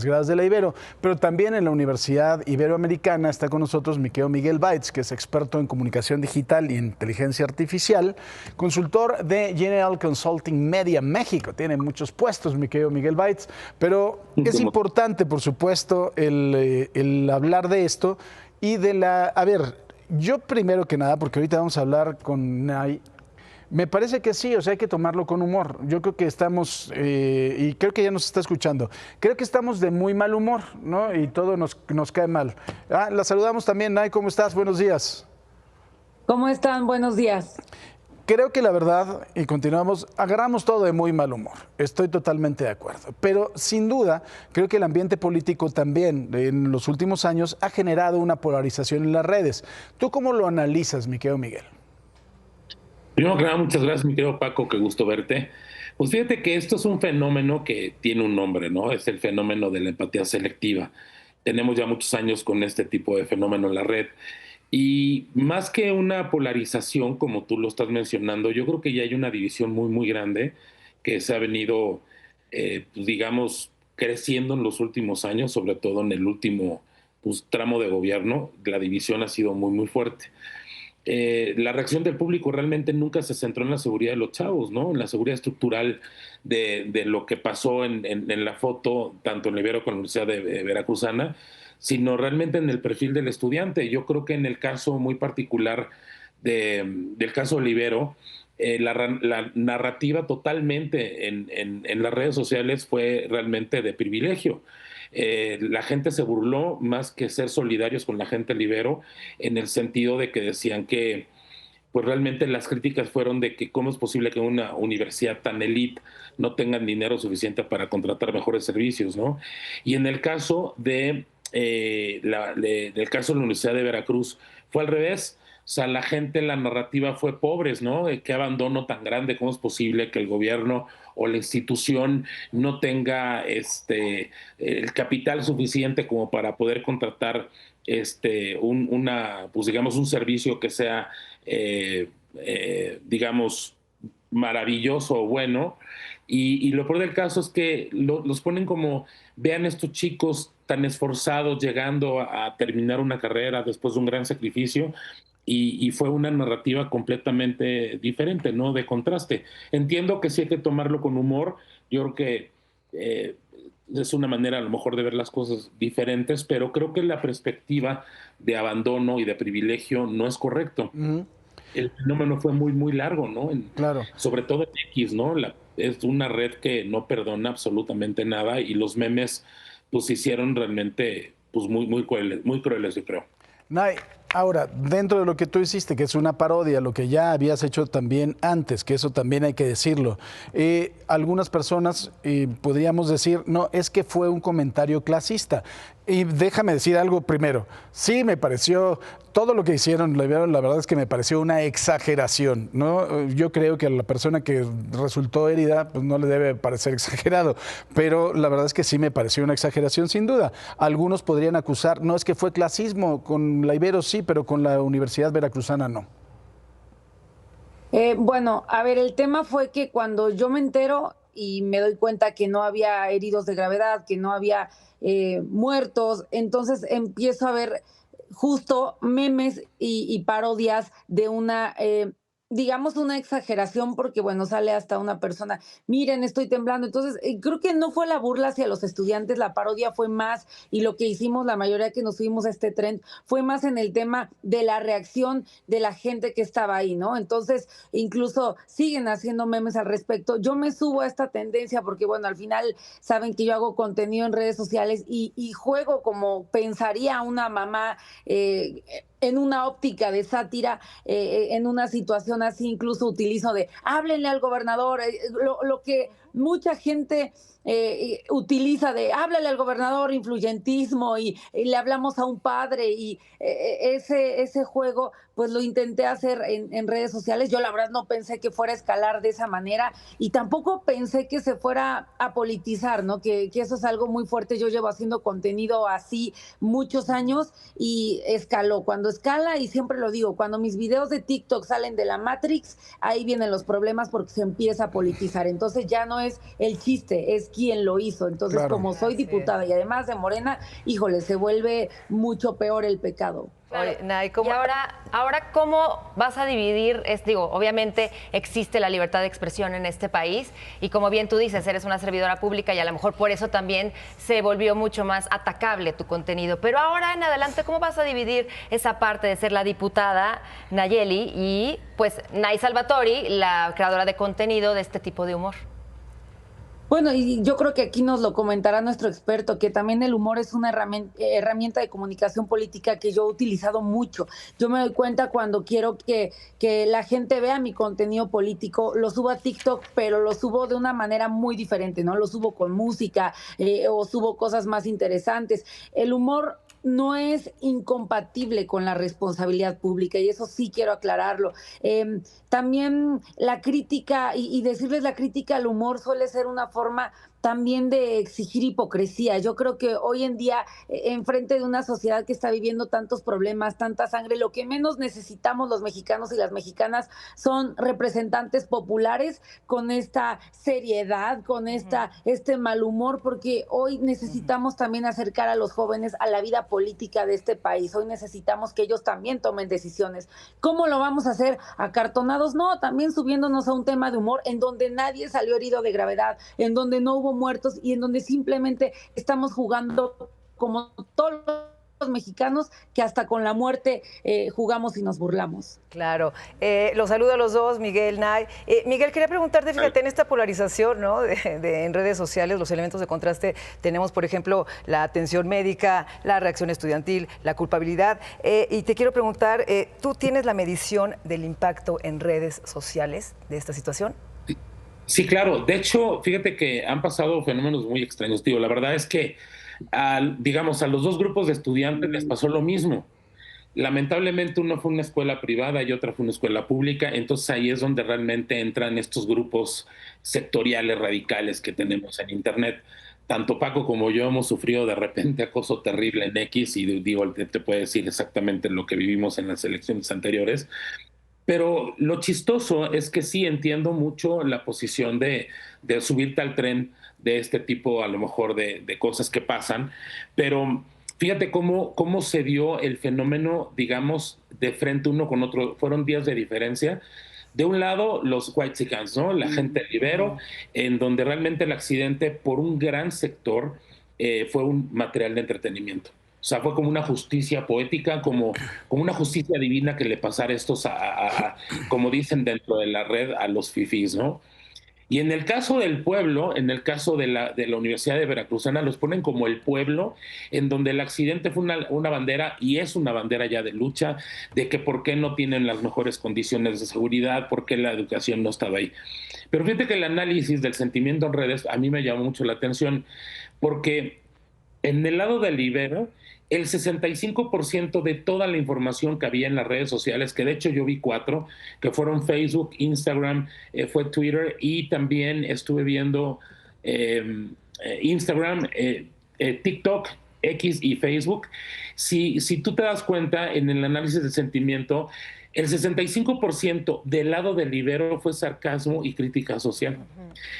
Speaker 5: gradas de la Ibero, pero también en la Universidad Iberoamericana, está con nosotros Miqueo Miguel Baitz, que es experto en comunicación digital y inteligencia artificial, consultor de General Consulting Media México. Tiene muchos puestos, Miqueo Miguel Baitz, pero es importante, por supuesto, el hablar de esto y de la... A ver, yo primero que nada, porque ahorita vamos a hablar con Nay, me parece que sí, o sea, hay que tomarlo con humor. Yo creo que estamos, y creo que ya nos está escuchando, creo que estamos de muy mal humor, ¿no? Y todo nos cae mal. La saludamos también, Nay, ¿cómo estás? Buenos días.
Speaker 20: ¿Cómo están? Buenos días.
Speaker 5: Creo que la verdad, y continuamos, agarramos todo de muy mal humor. Estoy totalmente de acuerdo. Pero sin duda, creo que el ambiente político también en los últimos años ha generado una polarización en las redes. ¿Tú cómo lo analizas, mi querido Miguel?
Speaker 21: Primero que nada, muchas gracias, mi querido Paco, qué gusto verte. Pues fíjate que esto es un fenómeno que tiene un nombre, ¿no? Es el fenómeno de la empatía selectiva. Tenemos ya muchos años con este tipo de fenómeno en la red. Y más que una polarización, como tú lo estás mencionando, yo creo que ya hay una división muy, muy grande que se ha venido, pues digamos, creciendo en los últimos años, sobre todo en el último tramo de gobierno. La división ha sido muy, muy fuerte. la reacción del público realmente nunca se centró en la seguridad de los chavos, ¿no? En la seguridad estructural de lo que pasó en la foto, tanto en Libero como en la Universidad de Veracruzana, sino realmente en el perfil del estudiante. Yo creo que en el caso muy particular del caso Libero, la narrativa totalmente en las redes sociales fue realmente de privilegio. La gente se burló más que ser solidarios con la gente Libero, en el sentido de que decían que pues realmente las críticas fueron de que cómo es posible que una universidad tan elite no tengan dinero suficiente para contratar mejores servicios, ¿no? Y en el caso del caso de la Universidad de Veracruz fue al revés. O sea, la gente, la narrativa fue pobres, ¿no? Qué abandono tan grande, cómo es posible que el gobierno o la institución no tenga el capital suficiente como para poder contratar pues digamos un servicio que sea digamos maravilloso o bueno. Y lo peor del caso es que los ponen como, vean estos chicos tan esforzados llegando a terminar una carrera después de un gran sacrificio. Y fue una narrativa completamente diferente, ¿no? De contraste. Entiendo que sí hay que tomarlo con humor. Yo creo que es una manera a lo mejor de ver las cosas diferentes, pero creo que la perspectiva de abandono y de privilegio no es correcto. El fenómeno fue muy, muy largo, ¿no?
Speaker 5: Claro.
Speaker 21: Sobre todo en X, ¿no? Es una red que no perdona absolutamente nada, y los memes pues se hicieron realmente pues muy crueles, yo creo.
Speaker 5: Nay, ahora, dentro de lo que tú hiciste, que es una parodia, lo que ya habías hecho también antes, que eso también hay que decirlo, algunas personas podríamos decir, no, es que fue un comentario clasista. Y déjame decir algo primero. Sí, me pareció, todo lo que hicieron, la verdad es que me pareció una exageración, ¿no? Yo creo que a la persona que resultó herida, pues no le debe parecer exagerado, pero la verdad es que sí me pareció una exageración, sin duda. Algunos podrían acusar, no, es que fue clasismo, con la Ibero sí, pero con la Universidad Veracruzana no.
Speaker 20: Bueno, a ver, el tema fue que cuando yo me entero y me doy cuenta que no había heridos de gravedad, que no había muertos, entonces empiezo a ver justo memes y parodias de una, digamos, una exageración, porque bueno, sale hasta una persona, miren, estoy temblando. Entonces, creo que no fue la burla hacia los estudiantes, la parodia fue más, y lo que hicimos, la mayoría que nos subimos a este tren, fue más en el tema de la reacción de la gente que estaba ahí, ¿no? Entonces, incluso siguen haciendo memes al respecto. Yo me subo a esta tendencia porque, bueno, al final saben que yo hago contenido en redes sociales y juego como pensaría una mamá en una óptica de sátira, en una situación así, incluso utilizo de háblenle al gobernador, lo que mucha gente utiliza de háblale al gobernador, influyentismo, y le hablamos a un padre, y ese juego pues lo intenté hacer en redes sociales. Yo la verdad no pensé que fuera a escalar de esa manera, y tampoco pensé que se fuera a politizar, ¿no? Que eso es algo muy fuerte. Yo llevo haciendo contenido así muchos años y escaló. Cuando escala, y siempre lo digo, cuando mis videos de TikTok salen de la Matrix, ahí vienen los problemas porque se empieza a politizar. Entonces ya no es el chiste, es quién lo hizo. Entonces, claro, como soy diputada y además de Morena, híjole, se vuelve mucho peor el pecado.
Speaker 2: Claro. Oye, Nay, ¿cómo? Y ahora, ¿cómo vas a dividir? Obviamente existe la libertad de expresión en este país, y como bien tú dices, eres una servidora pública y a lo mejor por eso también se volvió mucho más atacable tu contenido. Pero ahora en adelante, ¿cómo vas a dividir esa parte de ser la diputada Nayeli y pues Nay Salvatori, la creadora de contenido de este tipo de humor?
Speaker 20: Bueno, y yo creo que aquí nos lo comentará nuestro experto, que también el humor es una herramienta de comunicación política que yo he utilizado mucho. Yo me doy cuenta cuando quiero que la gente vea mi contenido político, lo subo a TikTok, pero lo subo de una manera muy diferente, ¿no? Lo subo con música o subo cosas más interesantes. El humor no es incompatible con la responsabilidad pública, y eso sí quiero aclararlo. También la crítica, y decirles, la crítica al humor suele ser una forma también de exigir hipocresía. Yo creo que hoy en día, enfrente de una sociedad que está viviendo tantos problemas, tanta sangre, lo que menos necesitamos los mexicanos y las mexicanas son representantes populares con esta seriedad, con este mal humor, porque hoy necesitamos también acercar a los jóvenes a la vida política de este país. Hoy necesitamos que ellos también tomen decisiones. ¿Cómo lo vamos a hacer? ¿Acartonados? No, también subiéndonos a un tema de humor en donde nadie salió herido de gravedad, en donde no hubo muertos y en donde simplemente estamos jugando como todos los mexicanos, que hasta con la muerte jugamos y nos burlamos.
Speaker 11: Claro. Los saludo a los dos, Miguel, Nay. Miguel, quería preguntarte, fíjate, en esta polarización, ¿no? En redes sociales, los elementos de contraste, tenemos, por ejemplo, la atención médica, la reacción estudiantil, la culpabilidad. Y te quiero preguntar, ¿tú tienes la medición del impacto en redes sociales de esta situación?
Speaker 21: Sí, claro. De hecho, fíjate que han pasado fenómenos muy extraños. Digo, la verdad es que, digamos, a los dos grupos de estudiantes les pasó lo mismo. Lamentablemente uno fue una escuela privada y otra fue una escuela pública, entonces ahí es donde realmente entran estos grupos sectoriales radicales que tenemos en Internet. Tanto Paco como yo hemos sufrido de repente acoso terrible en X, y digo, te puede decir exactamente lo que vivimos en las elecciones anteriores. Pero lo chistoso es que sí entiendo mucho la posición de subirte al tren de este tipo, a lo mejor, de cosas que pasan, pero fíjate cómo se dio el fenómeno, digamos, de frente uno con otro. Fueron días de diferencia. De un lado, los whitexicans, ¿no? La gente libero, en donde realmente el accidente, por un gran sector, fue un material de entretenimiento. O sea, fue como una justicia poética, como una justicia divina que le pasara estos como dicen dentro de la red, a los fifís, ¿no? Y en el caso del pueblo, en el caso de la Universidad de Veracruzana, los ponen como el pueblo, en donde el accidente fue una bandera, y es una bandera ya de lucha, de que por qué no tienen las mejores condiciones de seguridad, por qué la educación no estaba ahí. Pero fíjate que el análisis del sentimiento en redes a mí me llamó mucho la atención, porque en el lado del Ibero, el 65% de toda la información que había en las redes sociales, que de hecho yo vi 4, que fueron Facebook, Instagram, fue Twitter, y también estuve viendo Instagram, TikTok, X y Facebook. Si tú te das cuenta en el análisis del sentimiento, el 65% del lado del Ibero fue sarcasmo y crítica social.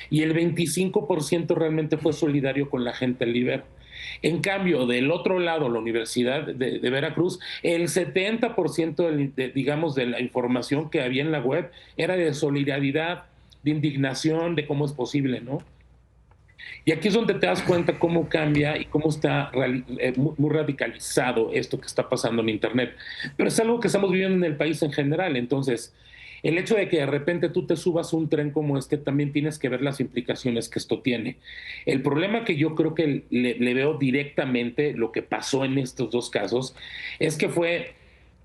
Speaker 21: Y el 25% realmente fue solidario con la gente del Ibero. En cambio, del otro lado, la Universidad de Veracruz, el 70% digamos, de la información que había en la web era de solidaridad, de indignación, de cómo es posible, ¿no? Y aquí es donde te das cuenta cómo cambia y cómo está muy radicalizado esto que está pasando en Internet. Pero es algo que estamos viviendo en el país en general. Entonces, el hecho de que de repente tú te subas un tren como este, también tienes que ver las implicaciones que esto tiene. El problema que yo creo que le veo directamente, lo que pasó en estos dos casos, es que fue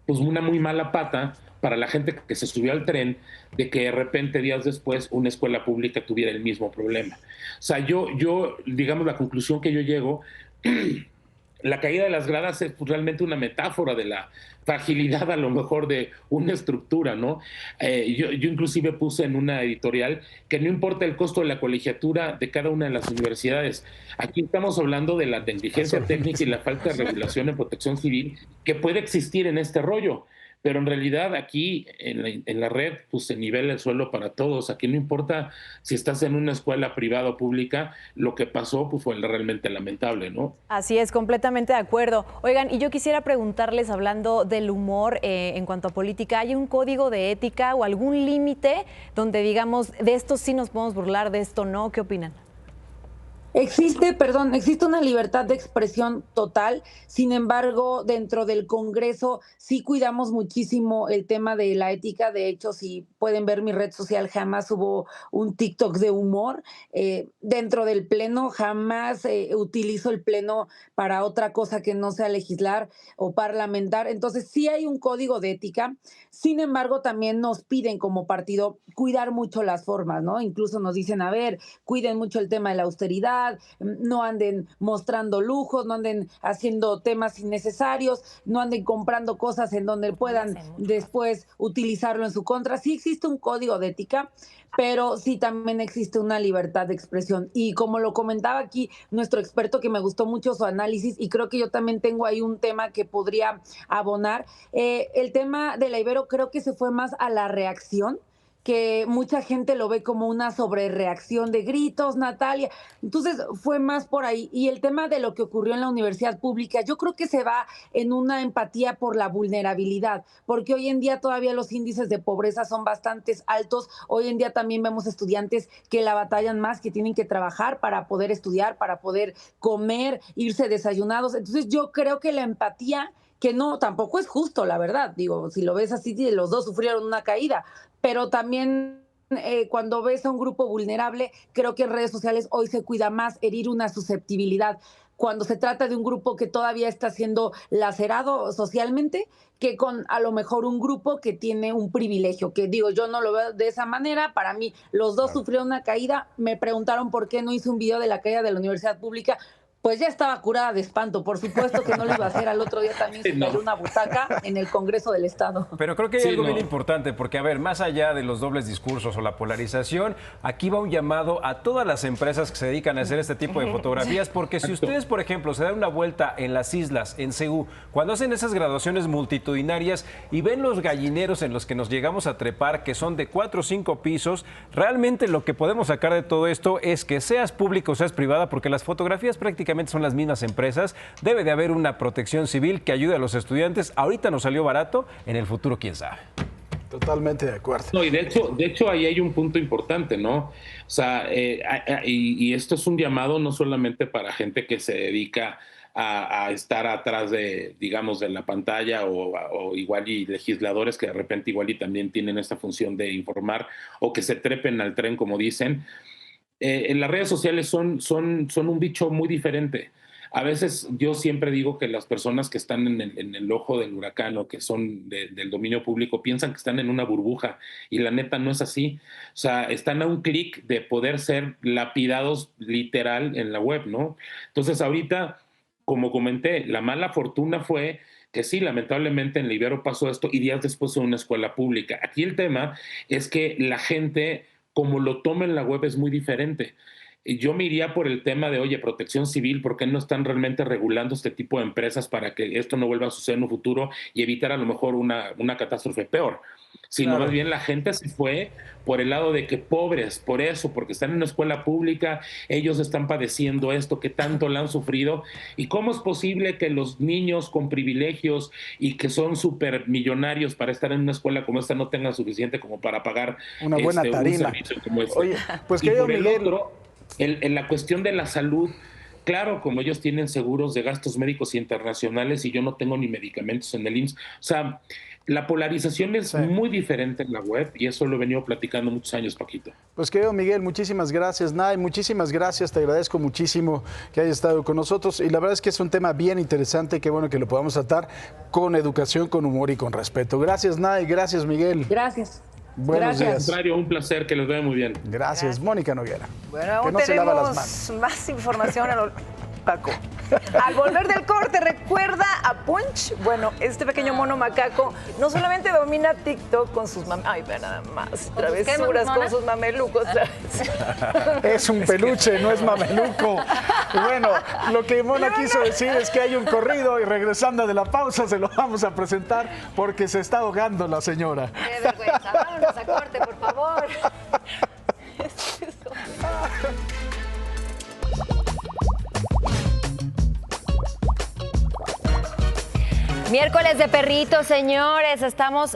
Speaker 21: pues una muy mala pata para la gente que se subió al tren, de que de repente días después una escuela pública tuviera el mismo problema. O sea, yo digamos, la conclusión que yo llego, la caída de las gradas es realmente una metáfora de la fragilidad, a lo mejor, de una estructura, ¿no? Yo inclusive puse en una editorial que no importa el costo de la colegiatura de cada una de las universidades. Aquí estamos hablando de la negligencia técnica y la falta de regulación en protección civil que puede existir en este rollo. Pero en realidad aquí en la red pues se nivela el suelo para todos. Aquí no importa si estás en una escuela privada o pública, lo que pasó pues fue realmente lamentable, ¿no?
Speaker 19: Así es, completamente de acuerdo. Oigan, y yo quisiera preguntarles, hablando del humor en cuanto a política, ¿hay un código de ética o algún límite donde digamos, de esto sí nos podemos burlar, de esto no? ¿Qué opinan?
Speaker 20: Existe una libertad de expresión total. Sin embargo, dentro del Congreso sí cuidamos muchísimo el tema de la ética. De hecho, si pueden ver mi red social, jamás hubo un TikTok de humor. Dentro del Pleno jamás utilizo el Pleno para otra cosa que no sea legislar o parlamentar. Entonces sí hay un código de ética. Sin embargo, también nos piden como partido cuidar mucho las formas, ¿no? Incluso nos dicen, a ver, cuiden mucho el tema de la austeridad, ciudad, no anden mostrando lujos, no anden haciendo temas innecesarios, no anden comprando cosas en donde puedan después utilizarlo en su contra. Sí existe un código de ética, pero sí también existe una libertad de expresión. Y como lo comentaba aquí nuestro experto, que me gustó mucho su análisis, y creo que yo también tengo ahí un tema que podría abonar, el tema de la Ibero creo que se fue más a la reacción, que mucha gente lo ve como una sobrereacción de gritos, Natalia. Entonces fue más por ahí. Y el tema de lo que ocurrió en la universidad pública, yo creo que se va en una empatía por la vulnerabilidad, porque hoy en día todavía los índices de pobreza son bastante altos. Hoy en día también vemos estudiantes que la batallan más, que tienen que trabajar para poder estudiar, para poder comer, irse desayunados. Entonces yo creo que la empatía, que no, tampoco es justo, la verdad. Digo, si lo ves así, los dos sufrieron una caída, pero también cuando ves a un grupo vulnerable, creo que en redes sociales hoy se cuida más herir una susceptibilidad cuando se trata de un grupo que todavía está siendo lacerado socialmente, que con a lo mejor un grupo que tiene un privilegio, que digo, yo no lo veo de esa manera. Para mí, los dos sufrieron una caída. Me preguntaron por qué no hice un video de la caída de la universidad pública. Pues ya estaba curada de espanto, por supuesto que no lo iba a hacer. Al otro día también se cayó una butaca en el Congreso del Estado.
Speaker 17: Pero creo que hay algo bien importante, porque a ver, más allá de los dobles discursos o la polarización, aquí va un llamado a todas las empresas que se dedican a hacer este tipo de fotografías, porque si ustedes, por ejemplo, se dan una vuelta en las islas, en Seúl, cuando hacen esas graduaciones multitudinarias y ven los gallineros en los que nos llegamos a trepar, que son de 4 o 5 pisos, realmente lo que podemos sacar de todo esto es que seas público o seas privada, porque las fotografías prácticamente son las mismas empresas, debe de haber una protección civil que ayude a los estudiantes. Ahorita nos salió barato, en el futuro quién sabe.
Speaker 5: Totalmente de acuerdo.
Speaker 21: No, y de hecho ahí hay un punto importante, ¿no? O sea, y esto es un llamado no solamente para gente que se dedica a estar atrás de, digamos, de la pantalla o igual y legisladores que de repente igual y también tienen esta función de informar o que se trepen al tren, como dicen. En las redes sociales son un bicho muy diferente. A veces yo siempre digo que las personas que están en el ojo del huracán o que son del dominio público piensan que están en una burbuja y la neta no es así. O sea, están a un clic de poder ser lapidados literal en la web, ¿no? Entonces ahorita, como comenté, la mala fortuna fue que sí, lamentablemente en la Ibero pasó esto y días después en una escuela pública. Aquí el tema es que la gente, como lo toma en la web, es muy diferente. Yo me iría por el tema de, oye, protección civil, ¿por qué no están realmente regulando este tipo de empresas para que esto no vuelva a suceder en un futuro y evitar a lo mejor una catástrofe peor? Sino
Speaker 5: Claro.
Speaker 21: más bien la gente se fue por el lado de que pobres, por eso, porque están en una escuela pública, ellos están padeciendo esto, que tanto la han sufrido. ¿Y cómo es posible que los niños con privilegios y que son súper millonarios para estar en una escuela como esta no tengan suficiente como para pagar
Speaker 5: una buena tarima?
Speaker 21: un servicio como este?
Speaker 5: Oye, pues
Speaker 21: y
Speaker 5: querido
Speaker 21: por el
Speaker 5: Miguel,
Speaker 21: otro, en la cuestión de la salud, claro, como ellos tienen seguros de gastos médicos internacionales y yo no tengo ni medicamentos en el IMSS, o sea, la polarización es muy diferente en la web y eso lo he venido platicando muchos años, Paquito.
Speaker 5: pues querido Miguel, muchísimas gracias, Nay, muchísimas gracias, te agradezco muchísimo que hayas estado con nosotros y la verdad es que es un tema bien interesante, qué bueno que lo podamos tratar con educación, con humor y con respeto. Gracias, Nay, gracias, Miguel.
Speaker 20: Gracias.
Speaker 5: Buenos días.
Speaker 21: Al contrario, un placer, que les vaya muy bien.
Speaker 5: Gracias, Mónica Noguera.
Speaker 11: Bueno,
Speaker 5: Que
Speaker 11: aún
Speaker 5: no se lava las
Speaker 11: tenemos más información Paco. Al volver del corte, ¿recuerda a Punch? Bueno, este pequeño mono macaco no solamente domina TikTok con sus ay, ve nada más, travesuras con sus mamelucos.
Speaker 5: Es un peluche, no es mameluco. Y bueno, lo que Mona quiso decir es que hay un corrido y regresando de la pausa se lo vamos a presentar porque se está ahogando la señora.
Speaker 2: Qué vergüenza, vámonos a corte, por favor. Miércoles de perritos, señores. Estamos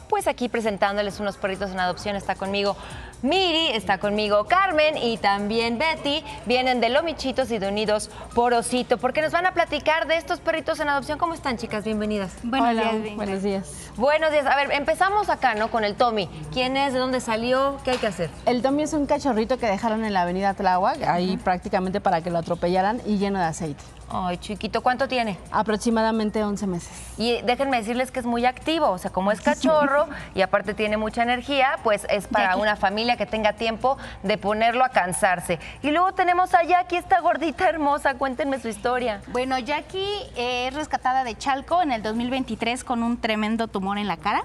Speaker 2: pues aquí presentándoles unos perritos en adopción. Está conmigo Miri, está conmigo Carmen y también Betty. Vienen de Lomichitos y de Unidos por Osito, porque nos van a platicar de estos perritos en adopción. ¿Cómo están, chicas? Bienvenidas.
Speaker 1: Buenos días. Buenos días.
Speaker 2: Buenos días. A ver, empezamos acá, ¿no? Con el Tommy. ¿Quién es? ¿De dónde salió? ¿Qué hay que hacer?
Speaker 1: El Tommy es un cachorrito que dejaron en la avenida Tláhuac, ahí prácticamente para que lo atropellaran y lleno de aceite.
Speaker 2: Ay, chiquito, ¿cuánto tiene?
Speaker 1: Aproximadamente 11 meses.
Speaker 2: Y déjenme decirles que es muy activo, o sea, como es cachorro y aparte tiene mucha energía, pues es para una familia familia que tenga tiempo de ponerlo a cansarse. Y luego tenemos a Jackie, esta gordita hermosa. Cuéntenme su historia.
Speaker 4: Bueno, Jackie es rescatada de Chalco en el 2023 con un tremendo tumor en la cara.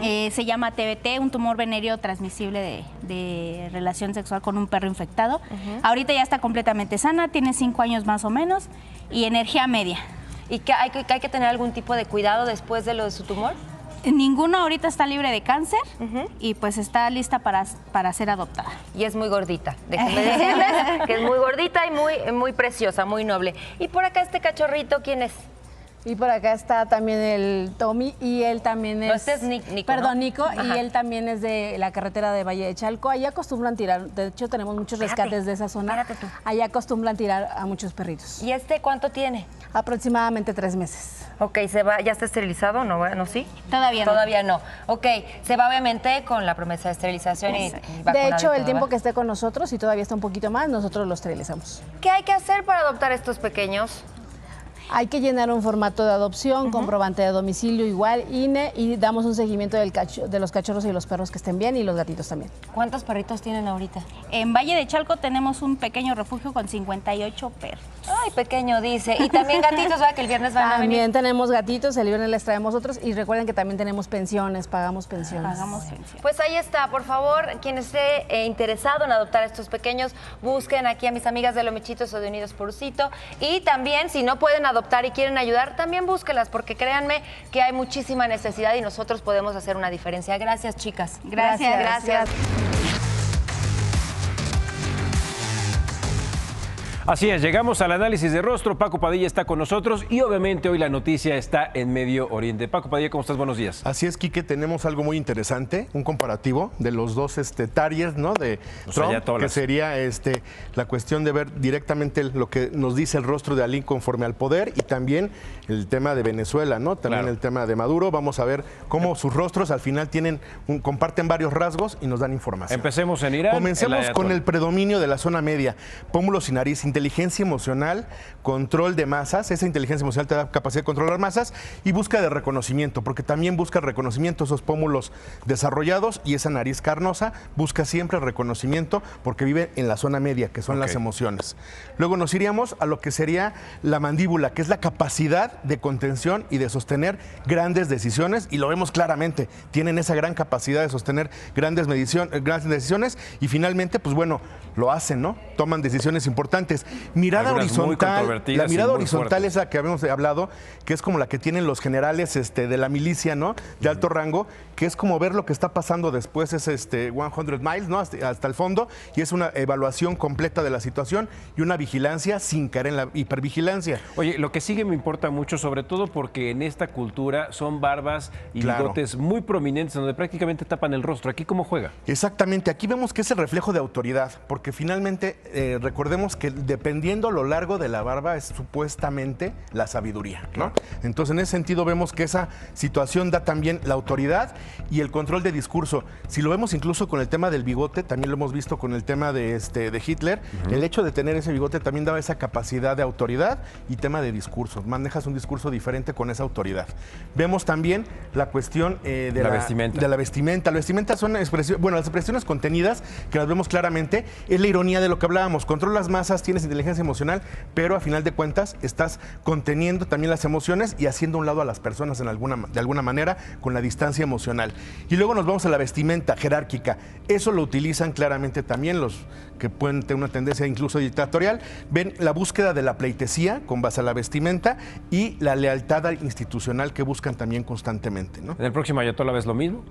Speaker 4: Se llama TBT, un tumor venéreo transmisible de relación sexual con un perro infectado. Ahorita ya está completamente sana, tiene 5 años más o menos y energía media.
Speaker 2: ¿Y que hay que tener algún tipo de cuidado después de lo de su tumor?
Speaker 4: Ninguno ahorita está libre de cáncer y pues está lista para ser adoptada.
Speaker 2: Y es muy gordita, déjenme decirles que es muy gordita y muy preciosa, muy noble. Y por acá este cachorrito, ¿quién es?
Speaker 1: Y por acá está también el Tommy y él también es...
Speaker 2: No, este es Nico,
Speaker 1: Perdón,
Speaker 2: ¿no?
Speaker 1: Nico,
Speaker 2: Ajá.
Speaker 1: y él también es de la carretera de Valle de Chalco. Allá acostumbran tirar, de hecho tenemos muchos rescates de esa zona. Allá acostumbran tirar a muchos perritos.
Speaker 2: ¿Y este cuánto tiene?
Speaker 1: Aproximadamente 3 meses.
Speaker 2: Ok, ¿ya está esterilizado? ¿No sí?
Speaker 4: Todavía no.
Speaker 2: Todavía no. Ok, se va obviamente con la promesa de esterilización y vacunado.
Speaker 1: De hecho, el
Speaker 2: todo,
Speaker 1: tiempo
Speaker 2: ¿va?
Speaker 1: que esté con nosotros, y todavía está un poquito más, nosotros lo esterilizamos.
Speaker 2: ¿Qué hay que hacer para adoptar estos pequeños?
Speaker 1: Hay que llenar un formato de adopción, comprobante de domicilio igual, INE, y damos un seguimiento de los cachorros y los perros que estén bien y los gatitos también.
Speaker 2: ¿Cuántos perritos tienen ahorita?
Speaker 4: En Valle de Chalco tenemos un pequeño refugio con 58 perros.
Speaker 2: Ay, pequeño, dice. Y también gatitos, ¿verdad? Que el viernes van a venir.
Speaker 1: También tenemos gatitos, el viernes les traemos otros, y recuerden que también tenemos pensiones, pagamos pensiones.
Speaker 2: Pues ahí está, por favor, quien esté interesado en adoptar a estos pequeños, busquen aquí a mis amigas de Lomichitos o de Unidos por Usito. Y también, si no pueden adoptar y quieren ayudar, también búsquelas, porque créanme que hay muchísima necesidad y nosotros podemos hacer una diferencia. Gracias, chicas. Gracias.
Speaker 17: Así es, llegamos al análisis de rostro. Paco Padilla está con nosotros y obviamente hoy la noticia está en Medio Oriente. Paco Padilla, ¿cómo estás? Buenos días.
Speaker 22: Así es, Quique, tenemos algo muy interesante, un comparativo de los dos terriers, ¿no? De Trump, que sería la cuestión de ver directamente lo que nos dice el rostro de Ali conforme al poder y también el tema de Venezuela, ¿no? También el tema de Maduro. Vamos a ver cómo sus rostros al final comparten varios rasgos y nos dan información.
Speaker 17: Empecemos en Irán.
Speaker 22: Comencemos con el predominio de la zona media, pómulos y nariz, inteligencia emocional, control de masas. Esa inteligencia emocional te da capacidad de controlar masas y busca de reconocimiento, porque también busca reconocimiento esos pómulos desarrollados y esa nariz carnosa busca siempre reconocimiento porque vive en la zona media, que son las emociones. Luego nos iríamos a lo que sería la mandíbula, que es la capacidad de contención y de sostener grandes decisiones, y lo vemos claramente, tienen esa gran capacidad de sostener grandes decisiones y finalmente, pues bueno, lo hacen, ¿no? Toman decisiones importantes. Mirada horizontal, la mirada horizontal es la que habíamos hablado, que es como la que tienen los generales de la milicia, ¿no? De alto rango, que es como ver lo que está pasando después, es 100 miles, ¿no? Hasta el fondo, y es una evaluación completa de la situación y una vigilancia sin caer en la hipervigilancia.
Speaker 17: Oye, lo que sigue me importa mucho, sobre todo porque en esta cultura son barbas y bigotes muy prominentes, donde prácticamente tapan el rostro. ¿Aquí cómo juega?
Speaker 22: Exactamente, aquí vemos que es el reflejo de autoridad, porque finalmente recordemos que dependiendo lo largo de la barba es supuestamente la sabiduría, ¿no? Entonces, en ese sentido vemos que esa situación da también la autoridad y el control de discurso. Si lo vemos incluso con el tema del bigote, también lo hemos visto con el tema de Hitler, el hecho de tener ese bigote también daba esa capacidad de autoridad y tema de discurso. Manejas un discurso diferente con esa autoridad. Vemos también la cuestión de la vestimenta. La vestimenta son expresiones, bueno, las expresiones contenidas, que las vemos claramente, es la ironía de lo que hablábamos. Controlas las masas, tienes inteligencia emocional, pero a final de cuentas estás conteniendo también las emociones y haciendo a un lado a las personas de alguna manera con la distancia emocional. Y luego nos vamos a la vestimenta jerárquica. Eso lo utilizan claramente también los que pueden tener una tendencia incluso dictatorial. Ven la búsqueda de la pleitesía con base a la vestimenta y la lealtad institucional que buscan también constantemente, ¿no?
Speaker 17: ¿En el próximo Ayatollah ves lo mismo?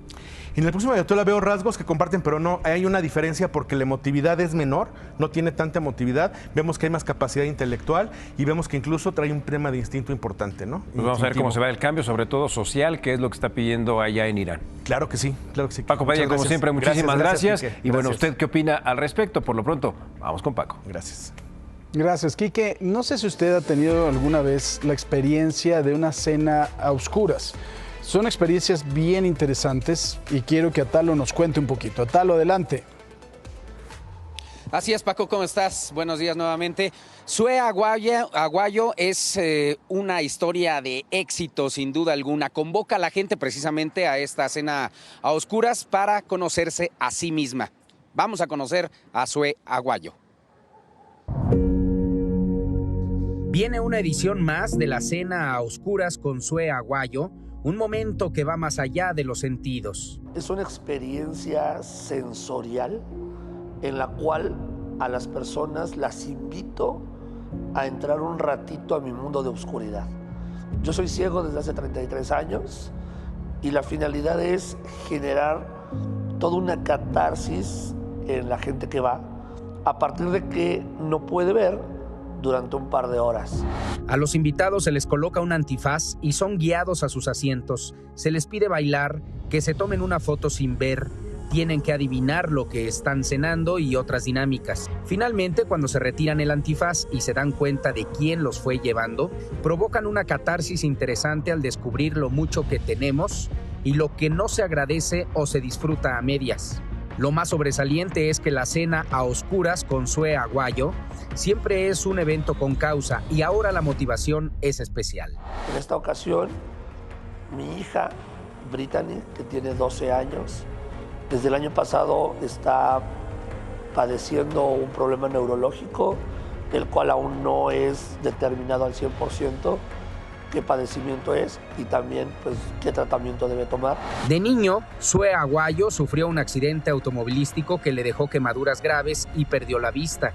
Speaker 22: En el próximo Ayatollah veo rasgos que comparten, pero no, hay una diferencia porque la emotividad es menor, no tiene tanta emotividad, vemos que hay más capacidad intelectual y vemos que incluso trae un tema de instinto importante, ¿no?
Speaker 17: Pues vamos a ver cómo se va el cambio, sobre todo social, que es lo que está pidiendo allá en Irán.
Speaker 22: Claro que sí, claro que sí.
Speaker 17: Paco Padilla, como siempre, muchísimas gracias. Y bueno,
Speaker 22: gracias.
Speaker 17: ¿usted qué opina al respecto? Por lo pronto, vamos con Paco.
Speaker 22: Gracias.
Speaker 5: Gracias, Quique. No sé si usted ha tenido alguna vez la experiencia de una cena a oscuras. Son experiencias bien interesantes y quiero que Atalo nos cuente un poquito. Atalo, adelante.
Speaker 13: Así es, Paco, ¿cómo estás? Buenos días nuevamente. Sue Aguayo es una historia de éxito, sin duda alguna. Convoca a la gente precisamente a esta cena a oscuras para conocerse a sí misma. Vamos a conocer a Zoe Aguayo. Viene una edición más de la Cena a Oscuras con Zoe Aguayo, un momento que va más allá de los sentidos.
Speaker 6: Es una experiencia sensorial en la cual a las personas las invito a entrar un ratito a mi mundo de oscuridad. Yo soy ciego desde hace 33 años y la finalidad es generar toda una catarsis en la gente que va, a partir de que no puede ver durante un par de horas.
Speaker 13: A los invitados se les coloca un antifaz y son guiados a sus asientos. Se les pide bailar, que se tomen una foto sin ver, tienen que adivinar lo que están cenando y otras dinámicas. Finalmente, cuando se retiran el antifaz y se dan cuenta de quién los fue llevando, provocan una catarsis interesante al descubrir lo mucho que tenemos y lo que no se agradece o se disfruta a medias. Lo más sobresaliente es que la Cena a Oscuras con Zoe Aguayo siempre es un evento con causa y ahora la motivación es especial.
Speaker 6: En esta ocasión, mi hija, Brittany, que tiene 12 años, desde el año pasado está padeciendo un problema neurológico, el cual aún no es determinado al 100% qué padecimiento es y también pues qué tratamiento debe tomar.
Speaker 13: De niño, Zoe Aguayo sufrió un accidente automovilístico que le dejó quemaduras graves y perdió la vista.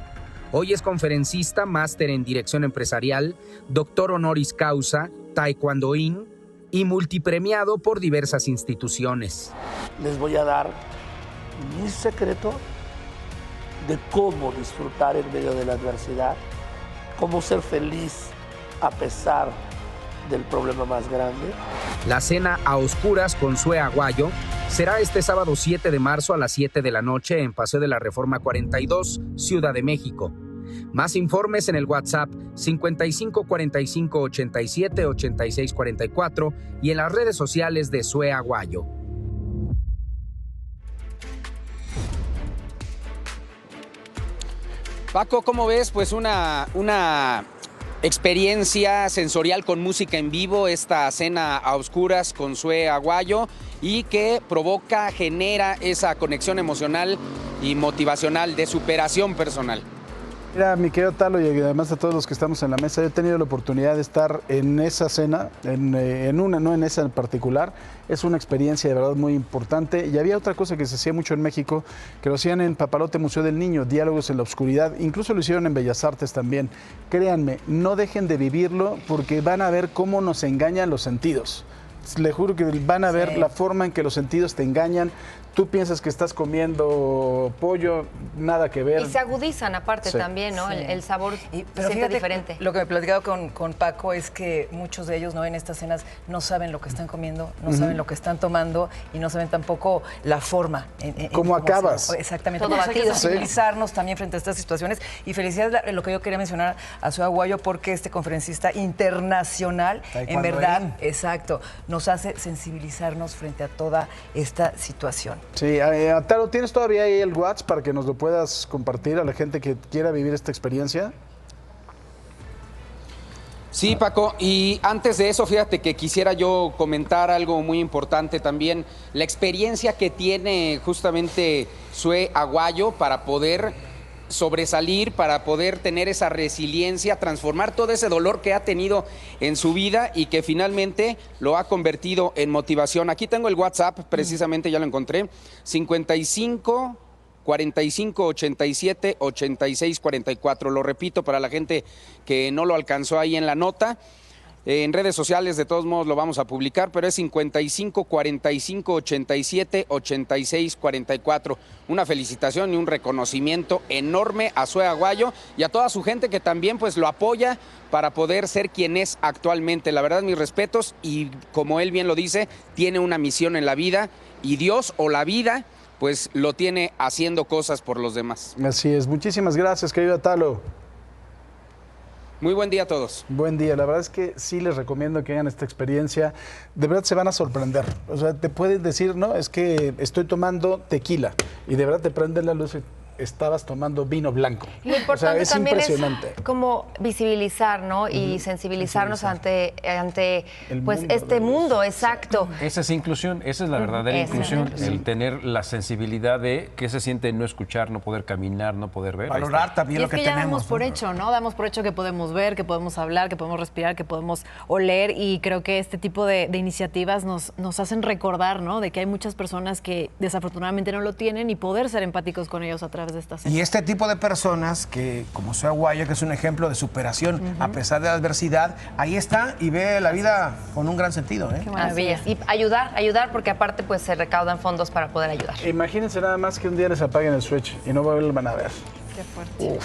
Speaker 13: Hoy es conferencista, máster en dirección empresarial, doctor honoris causa, taekwondoín y multipremiado por diversas instituciones.
Speaker 6: Les voy a dar mi secreto de cómo disfrutar en medio de la adversidad, cómo ser feliz a pesar del problema más grande.
Speaker 13: La Cena a Oscuras con Zoe Aguayo será este sábado 7 de marzo a las 7 de la noche en Paseo de la Reforma 42, Ciudad de México. Más informes en el WhatsApp 55 45 87 86 44 y en las redes sociales de Zoe Aguayo. Paco, ¿cómo ves? Pues una experiencia sensorial con música en vivo, esta Cena a Oscuras con Zoe Aguayo, y que genera esa conexión emocional y motivacional de superación personal.
Speaker 5: Mira, mi querido Talo, y además a todos los que estamos en la mesa, he tenido la oportunidad de estar en esa cena, en una, no en esa en particular. Es una experiencia de verdad muy importante. Y había otra cosa que se hacía mucho en México, que lo hacían en Papalote Museo del Niño, Diálogos en la Oscuridad. Incluso lo hicieron en Bellas Artes también. Créanme, no dejen de vivirlo porque van a ver cómo nos engañan los sentidos. Les juro que van a ver la forma en que los sentidos te engañan. Tú piensas que estás comiendo pollo, nada que ver.
Speaker 2: Y se agudizan aparte también, ¿no?
Speaker 11: Sí.
Speaker 2: El sabor
Speaker 11: Pero
Speaker 2: se siente
Speaker 11: fíjate,
Speaker 2: diferente.
Speaker 11: Lo que me he platicado con Paco es que muchos de ellos, ¿no?, en estas cenas no saben lo que están comiendo, no saben lo que están tomando y no saben tampoco la forma.
Speaker 5: ¿Cómo acabas?
Speaker 11: Exactamente.
Speaker 2: Todo
Speaker 11: Hay que
Speaker 2: batido.
Speaker 11: sensibilizarnos también frente a estas situaciones. Y felicidades, lo que yo quería mencionar a Zoe Aguayo, porque este conferencista internacional, en verdad, exacto, nos hace sensibilizarnos frente a toda esta situación.
Speaker 5: Sí, Taro, ¿tienes todavía ahí el WhatsApp para que nos lo puedas compartir a la gente que quiera vivir esta experiencia?
Speaker 13: Sí, Paco, y antes de eso, fíjate que quisiera yo comentar algo muy importante también, la experiencia que tiene justamente Zoe Aguayo para poder sobresalir, para poder tener esa resiliencia, transformar todo ese dolor que ha tenido en su vida y que finalmente lo ha convertido en motivación. Aquí tengo el WhatsApp, precisamente ya lo encontré, 55 45 87 86 44. Lo repito para la gente que no lo alcanzó ahí en la nota. En redes sociales, de todos modos, lo vamos a publicar, pero es 55 45 87 86 44. Una felicitación y un reconocimiento enorme a Zoe Aguayo y a toda su gente que también pues lo apoya para poder ser quien es actualmente. La verdad, mis respetos, y como él bien lo dice, tiene una misión en la vida y Dios o la vida pues lo tiene haciendo cosas por los demás.
Speaker 5: Así es. Muchísimas gracias, querido Talo.
Speaker 13: Muy buen día a todos.
Speaker 5: Buen día. La verdad es que sí les recomiendo que hagan esta experiencia. De verdad se van a sorprender. O sea, te pueden decir, no, es que estoy tomando tequila y de verdad te prenden la luz y estabas tomando vino blanco.
Speaker 2: Lo importante
Speaker 5: es
Speaker 2: también
Speaker 5: impresionante.
Speaker 2: es como visibilizar, ¿no? Y sensibilizarnos ante pues
Speaker 17: mundo
Speaker 2: este mundo, exacto.
Speaker 17: Esa es inclusión, esa es la verdadera inclusión, el tener la sensibilidad de qué se siente no escuchar, no poder caminar, no poder ver.
Speaker 18: Valorar también
Speaker 19: y
Speaker 18: lo que
Speaker 19: ya
Speaker 18: tenemos.
Speaker 19: damos por hecho, ¿no? Damos por hecho que podemos ver, que podemos hablar, que podemos respirar, que podemos oler, y creo que este tipo de iniciativas nos hacen recordar, ¿no? De que hay muchas personas que desafortunadamente no lo tienen y poder ser empáticos con ellos a través de estas.
Speaker 18: Y este tipo de personas que, como Zoe Aguayo, que es un ejemplo de superación a pesar de la adversidad, ahí está y ve la vida con un gran sentido.
Speaker 2: Qué maravilla. Y ayudar, porque aparte pues se recaudan fondos para poder ayudar.
Speaker 5: Imagínense nada más que un día les apaguen el switch y no vuelvan a ver.
Speaker 2: Qué fuerte.